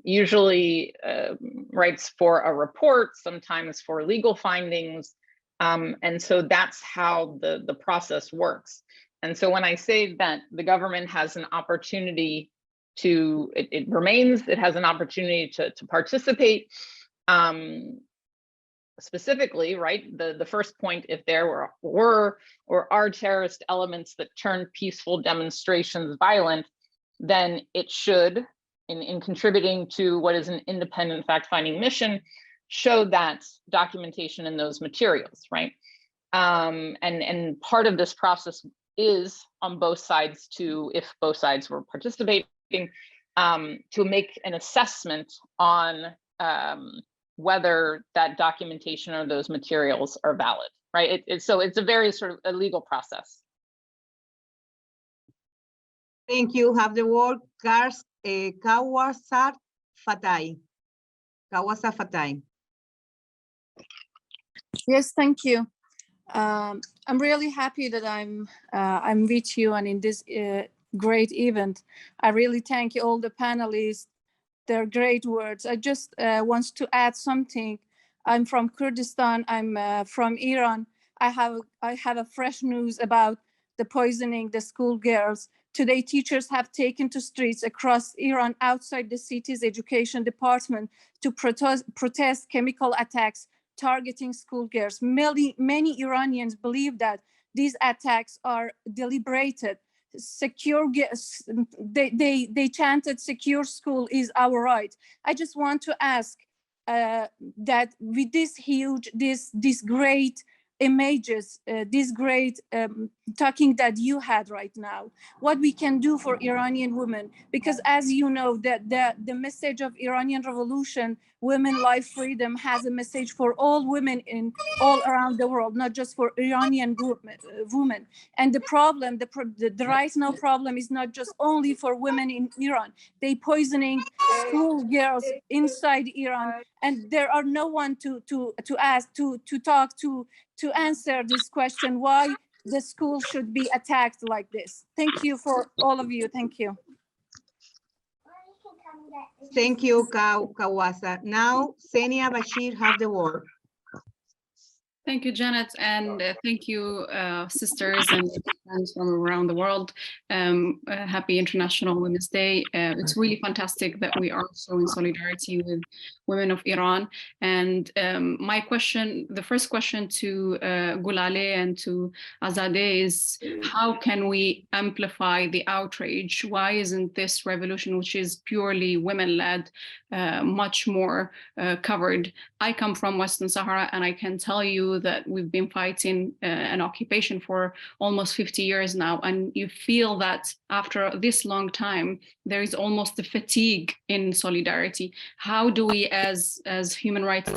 usually writes for a report, sometimes for legal findings. And so that's how the process works. And so when I say that the government has an opportunity to, it has an opportunity to participate, specifically, right, the first point, if there were or are terrorist elements that turn peaceful demonstrations violent, then it should, in contributing to what is an independent fact-finding mission, show that documentation in those materials, right? And part of this process is on both sides to, if both sides were participating, to make an assessment on whether that documentation or those materials are valid, right? So it's a very sort of a legal process. Thank you. Have the word Kawasar Fatai. Kawasa Fatai. Yes, thank you. I'm really happy that I'm with you and in this great event. I really thank all the panelists. They're great words. I just want to add something. I'm from Kurdistan. I'm from Iran. I have a fresh news about the poisoning the schoolgirls. Today, teachers have taken to streets across Iran outside the city's education department to protest chemical attacks targeting schoolgirls. Many Iranians believe that these attacks are deliberated. They chanted secure school is our right. I just want to ask that with this huge, this great images, this great talking that you had right now, what we can do for Iranian women, because as you know, that the message of Iranian revolution, women, life, freedom, has a message for all women in all around the world, not just for Iranian women. And the problem, the right now problem is not just only for women in Iran. They poisoning school girls inside Iran, and there are no one to ask, to talk to answer this question, why the school should be attacked like this. Thank you for all of you. Thank you. Thank you, Kawasa. Now, Senia Bashir have the word. Thank you, Janet, and thank you, sisters and friends from around the world. Happy International Women's Day. It's really fantastic that we are showing solidarity with women of Iran. And my question, the first question to Gulale and to Azadeh is, how can we amplify the outrage? Why isn't this revolution, which is purely women-led, much more covered? I come from Western Sahara, and I can tell you that we've been fighting an occupation for almost 50 years now, and you feel that after this long time, there is almost a fatigue in solidarity. How do we, as human rights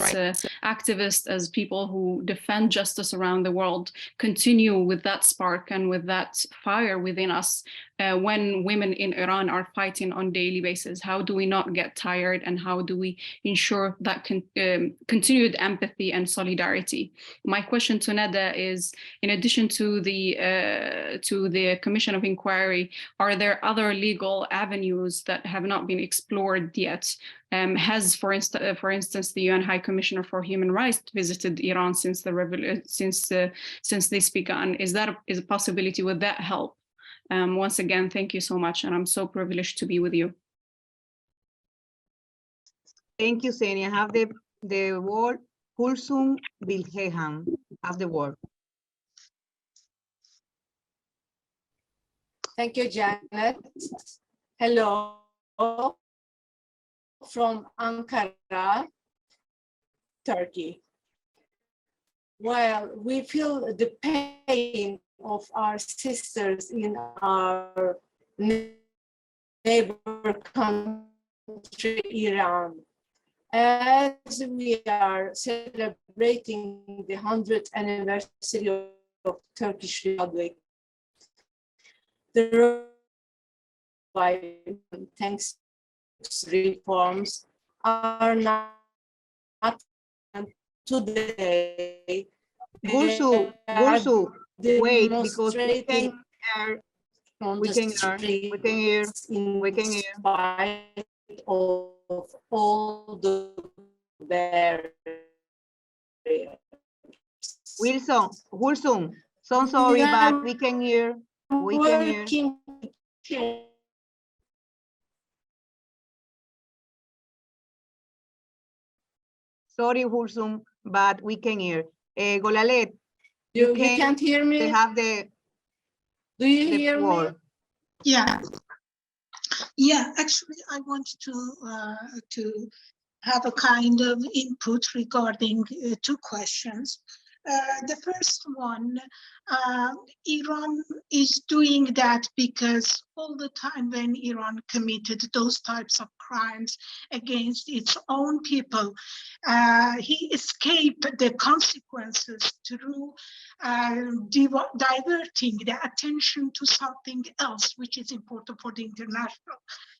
activists, as people who defend justice around the world, continue with that spark and with that fire within us when women in Iran are fighting on a daily basis? How do we not get tired, and how do we ensure that continued empathy and solidarity? My question to Neda is, in addition to the Commission of Inquiry, are there other legal avenues that have not been explored yet? Has, for instance, the UN High Commissioner for Human Rights visited Iran since this began? Is that a possibility? Would that help? Once again, thank you so much, and I'm so privileged to be with you. Thank you, Senia. Have the word Kulsum Bilgehan. Have the word. Thank you, Janet. Hello from Ankara, Turkey. Well, we feel the pain of our sisters in our neighbor country, Iran. As we are celebrating the 100th anniversary of Turkish Republic, the thanks to reforms are now today. Gulsu, Gulsu, wait, because we can hear, from we the can hear, we can hear, streets in we can hear. spite of all the barriers. Wilson, Gulsum, so sorry, but we can hear, we can hear. Working together. Sorry, Gulsum, but we can hear. Golalet, You can't hear me? have the Do you hear me? floor. Yeah. Yeah, actually, I want to have a kind of input regarding two questions. The first one, Iran is doing that because all the time when Iran committed those types of crimes against its own people, he escaped the consequences through diverting the attention to something else, which is important for the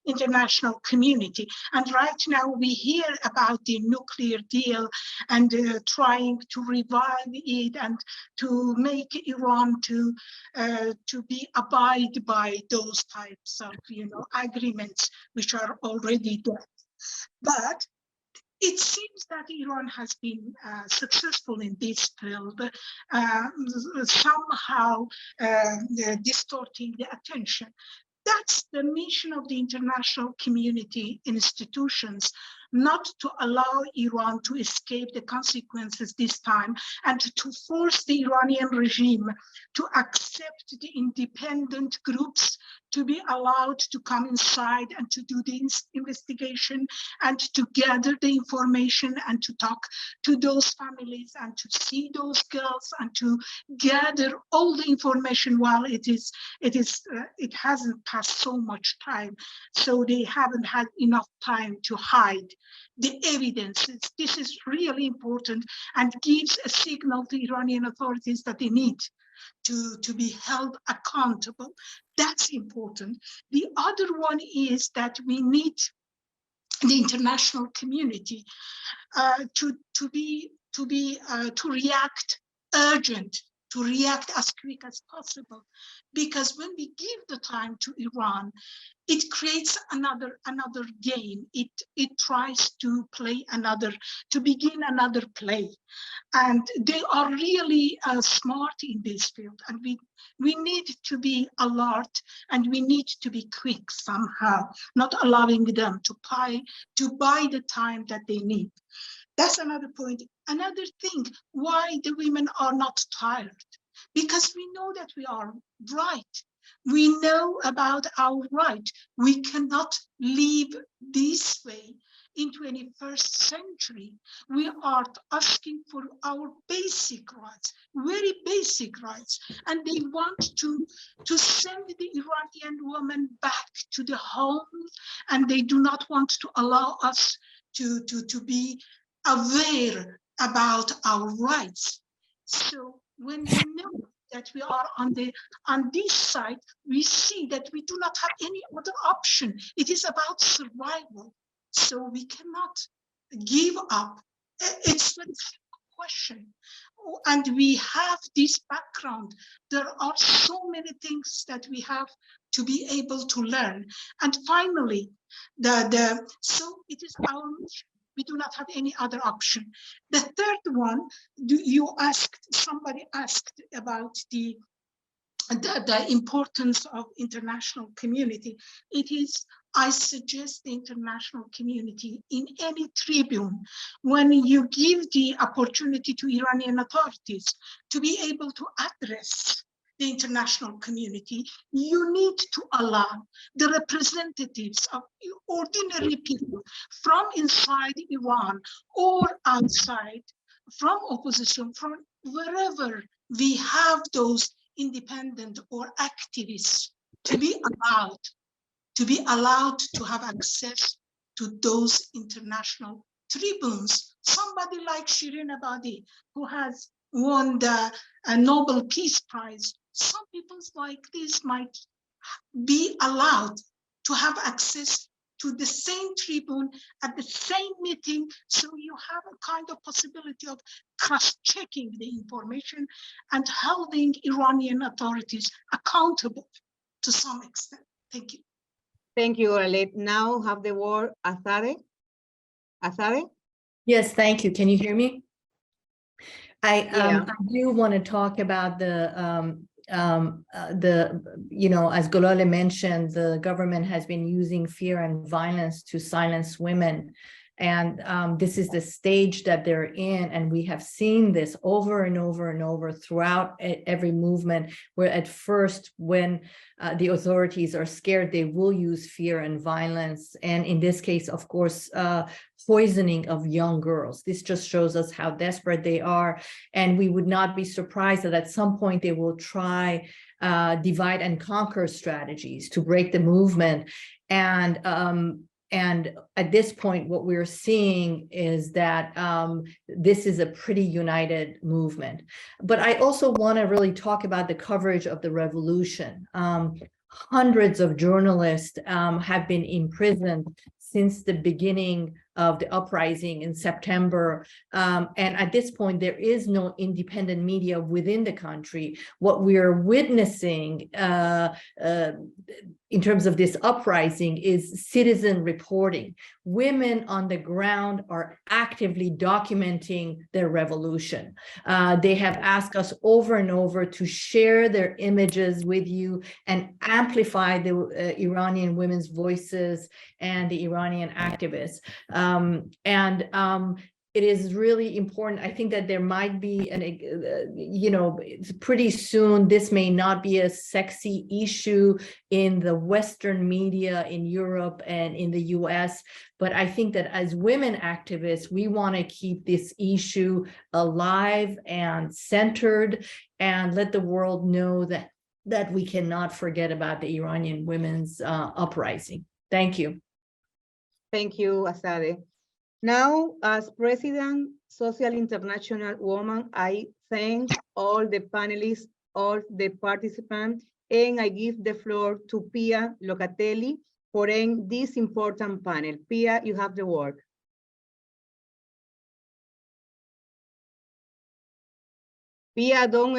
international community. And right now we hear about the nuclear deal and trying to revive it and to make Iran to be abide by those types of agreements which are already there. But it seems that Iran has been successful in this field, somehow distorting the attention. That's the mission of the international community institutions, not to allow Iran to escape the consequences this time and to force the Iranian regime to accept the independent groups to be allowed to come inside and to do the investigation and to gather the information and to talk to those families and to see those girls and to gather all the information while it hasn't passed so much time, so they haven't had enough time to hide the evidences. This is really important and gives a signal to Iranian authorities that they need to be held accountable. That's important. The other one is that we need the international community to react urgent, to react as quick as possible, because when we give the time to Iran, it creates another game. It tries to begin another play, and they are really smart in this field. And we need to be alert, and we need to be quick somehow, not allowing them to buy the time that they need. That's another point. Another thing, why the women are not tired, because we know that we are right. We know about our right. We cannot live this way in 21st century. We are asking for our basic rights, very basic rights. And they want to send the Iranian woman back to the home, and they do not want to allow us to be aware about our rights. So when we know that we are on this side, we see that we do not have any other option. It is about survival. So we cannot give up. It's a question. And we have this background. There are so many things that we have to be able to learn. And finally, so it is our mission. We do not have any other option. The third one, somebody asked about the importance of international community. I suggest the international community in any tribune, when you give the opportunity to Iranian authorities to be able to address the international community, you need to allow the representatives of ordinary people from inside Iran or outside, from opposition, from wherever we have those independent or activists, to be allowed to have access to those international tribunes. Somebody like Shirin Ebadi, who has won the Nobel Peace Prize, some people like this might be allowed to have access to the same tribune at the same meeting, so you have a kind of possibility of cross-checking the information and holding Iranian authorities accountable to some extent. Thank you. Thank you, Arlette. Now have the word Azare. Azare? Yes, thank you. Can you hear me? Yeah. I do want to talk about you know, as Golole mentioned, the government has been using fear and violence to silence women. And this is the stage that they're in. And we have seen this over and over and over throughout every movement, where at first, when the authorities are scared, they will use fear and violence. And in this case, of course, poisoning of young girls. This just shows us how desperate they are. And we would not be surprised that at some point they will try divide and conquer strategies to break the movement. And at this point, what we're seeing is that this is a pretty united movement. But I also want to really talk about the coverage of the revolution. Hundreds of journalists have been imprisoned since the beginning of the uprising in September. And at this point, there is no independent media within the country. What we are witnessing in terms of this uprising is citizen reporting. Women on the ground are actively documenting their revolution. They have asked us over and over to share their images with you and amplify the Iranian women's voices and the Iranian activists. It is really important. I think that there might be you know, pretty soon, this may not be a sexy issue in the Western media in Europe and in the US, but I think that as women activists, we want to keep this issue alive and centered and let the world know that we cannot forget about the Iranian women's uprising. Thank you. Thank you, Azare. Now, as President, Social International Woman, I thank all the panelists, all the participants, and I give the floor to Pia Locatelli for this important panel. Pia, you have the word. Pia, don't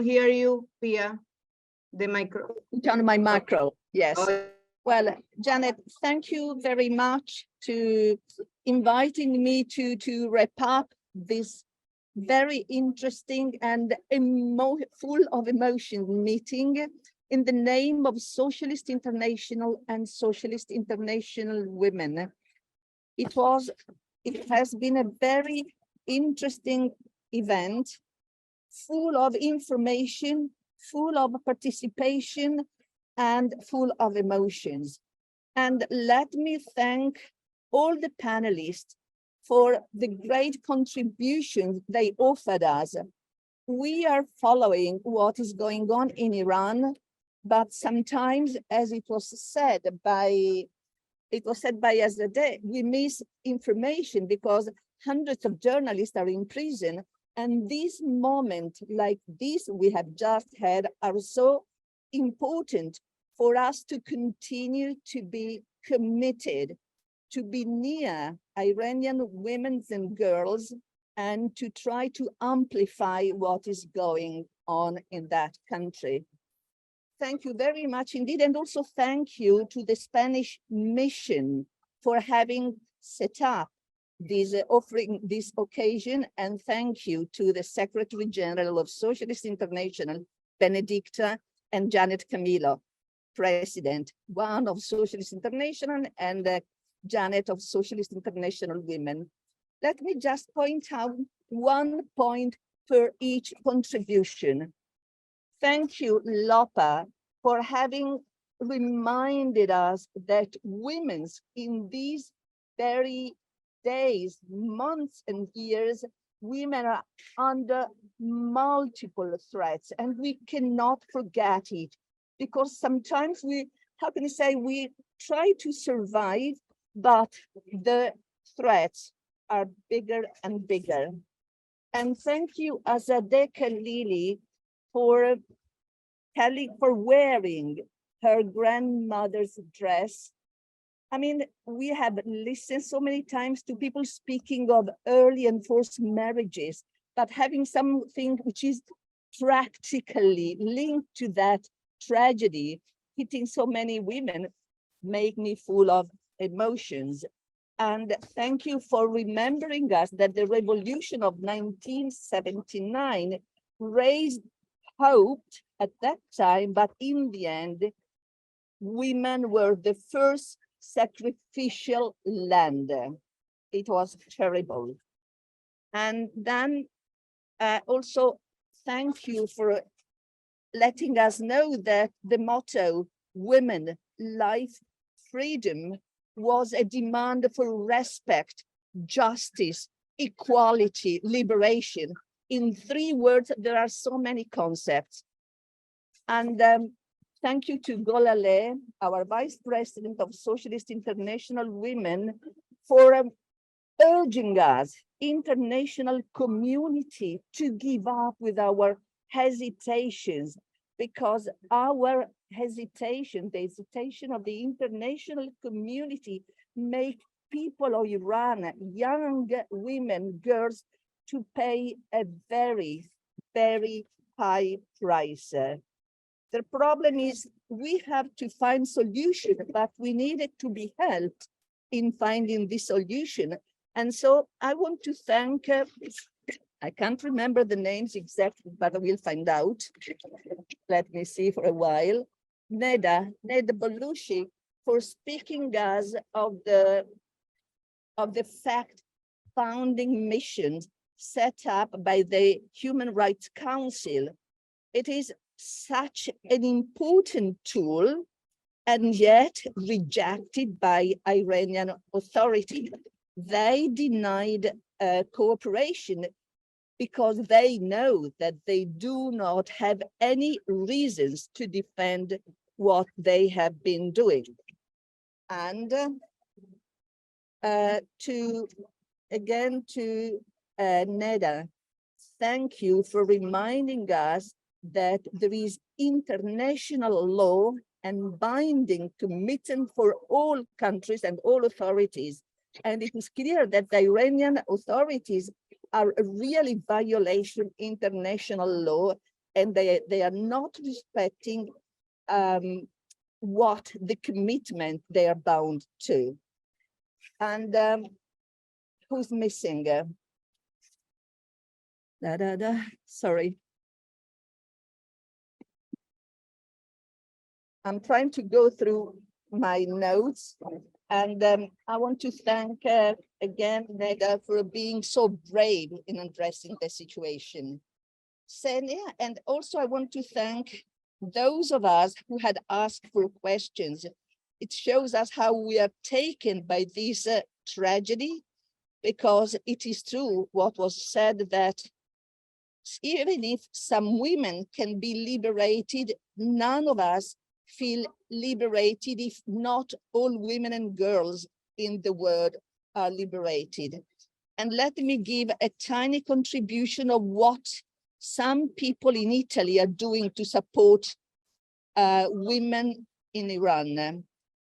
hear you, Pia. The micro. Turn my macro, yes. Oh. Well, Janet, thank you very much to inviting me to wrap up this very interesting and full of emotion meeting in the name of Socialist International and Socialist International Women. It has been a very interesting event, full of information, full of participation, and full of emotions. And let me thank all the panelists for the great contributions they offered us. We are following what is going on in Iran, but sometimes, as it was said by Azadeh, we miss information because hundreds of journalists are in prison. And these moments like this we have just had are so important for us to continue to be committed, to be near Iranian women and girls, and to try to amplify what is going on in that country. Thank you very much indeed. And also thank you to the Spanish mission for having set up this, offering this occasion. And thank you to the Secretary General of Socialist International, Benedicta, and Janet Camilo, President, one of Socialist International and Janet of Socialist International Women. Let me just point out 1 point per each contribution. Thank you, Lopa, for having reminded us that women in these very days, months, and years, women are under multiple threats, and we cannot forget it, because sometimes we try to survive, but the threats are bigger and bigger. And thank you, Azadeh Khalili, for wearing her grandmother's dress. I mean, we have listened so many times to people speaking of early and forced marriages, but having something which is practically linked to that tragedy hitting so many women make me full of emotions. And thank you for remembering us that the revolution of 1979 raised hope at that time, but in the end, women were the first sacrificial land. It was terrible. And then also thank you for letting us know that the motto, women, life, freedom, was a demand for respect, justice, equality, liberation. In 3 words, there are so many concepts. And thank you to Golale, our Vice President of Socialist International Women, for urging us, international community, to give up with our hesitations, because our hesitation, the hesitation of the international community, make people of Iran, young women, girls, to pay a very, very high price. The problem is we have to find solution, but we needed to be helped in finding this solution. And so I want to thank, I can't remember the names exactly, but I will find out. Let me see for a while. Neda Belushi, for speaking us of the fact-finding missions set up by the Human Rights Council. It is such an important tool, and yet rejected by Iranian authority. They denied cooperation because they know that they do not have any reasons to defend what they have been doing. And to Neda, thank you for reminding us that there is international law and binding commitment for all countries and all authorities. And it is clear that the Iranian authorities are really violating international law, and they are not respecting what the commitment they are bound to. And who's missing? Sorry. I'm trying to go through my notes, and I want to thank again Neda for being so brave in addressing the situation. Senia, and also I want to thank those of us who had asked for questions. It shows us how we are taken by this tragedy, because it is true what was said, that even if some women can be liberated, none of us feel liberated if not all women and girls in the world are liberated. And let me give a tiny contribution of what some people in Italy are doing to support women in Iran.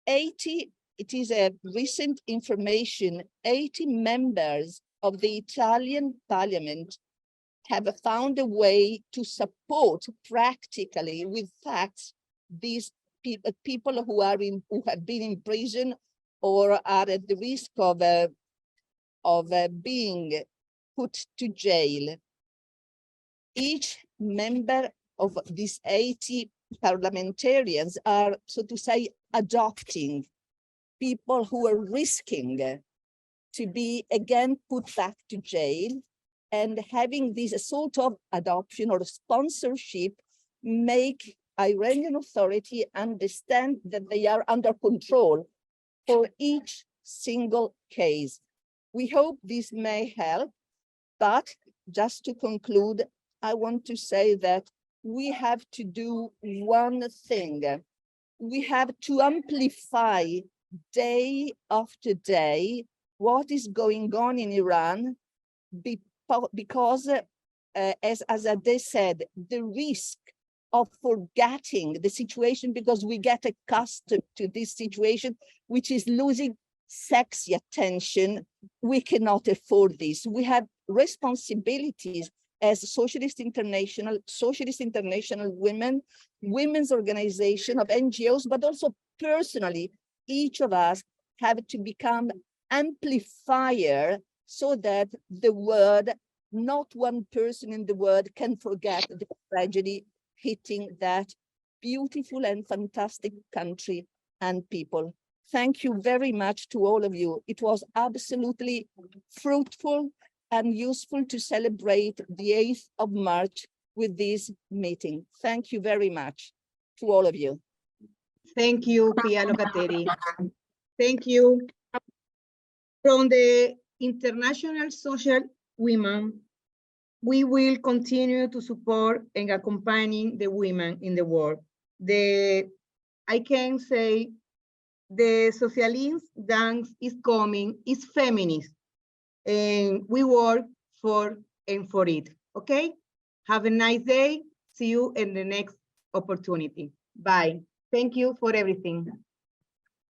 It is a recent information, 80 members of the Italian parliament have found a way to support practically with facts these people who have been in prison or are at the risk of being put to jail. Each member of these 80 parliamentarians are, so to say, adopting people who are risking to be again put back to jail, and having this sort of adoption or sponsorship make Iranian authority understand that they are under control for each single case. We hope this may help, but just to conclude, I want to say that we have to do one thing. We have to amplify day after day what is going on in Iran, because as Azadeh said, the risk of forgetting the situation because we get accustomed to this situation, which is losing sexy attention. We cannot afford this. We have responsibilities as Socialist International women, women's organization of NGOs, but also personally, each of us have to become amplifier so that the world, not one person in the world can forget the tragedy hitting that beautiful and fantastic country and people. Thank you very much to all of you. It was absolutely fruitful and useful to celebrate the 8th of March with this meeting. Thank you very much to all of you. Thank you, Pia Locatelli. Thank you. From the International Social Women, we will continue to support and accompanying the women in the world. I can say the socialist dance is coming, is feminist, and we work for and for it, okay? Have a nice day. See you in the next opportunity. Bye. Thank you for everything.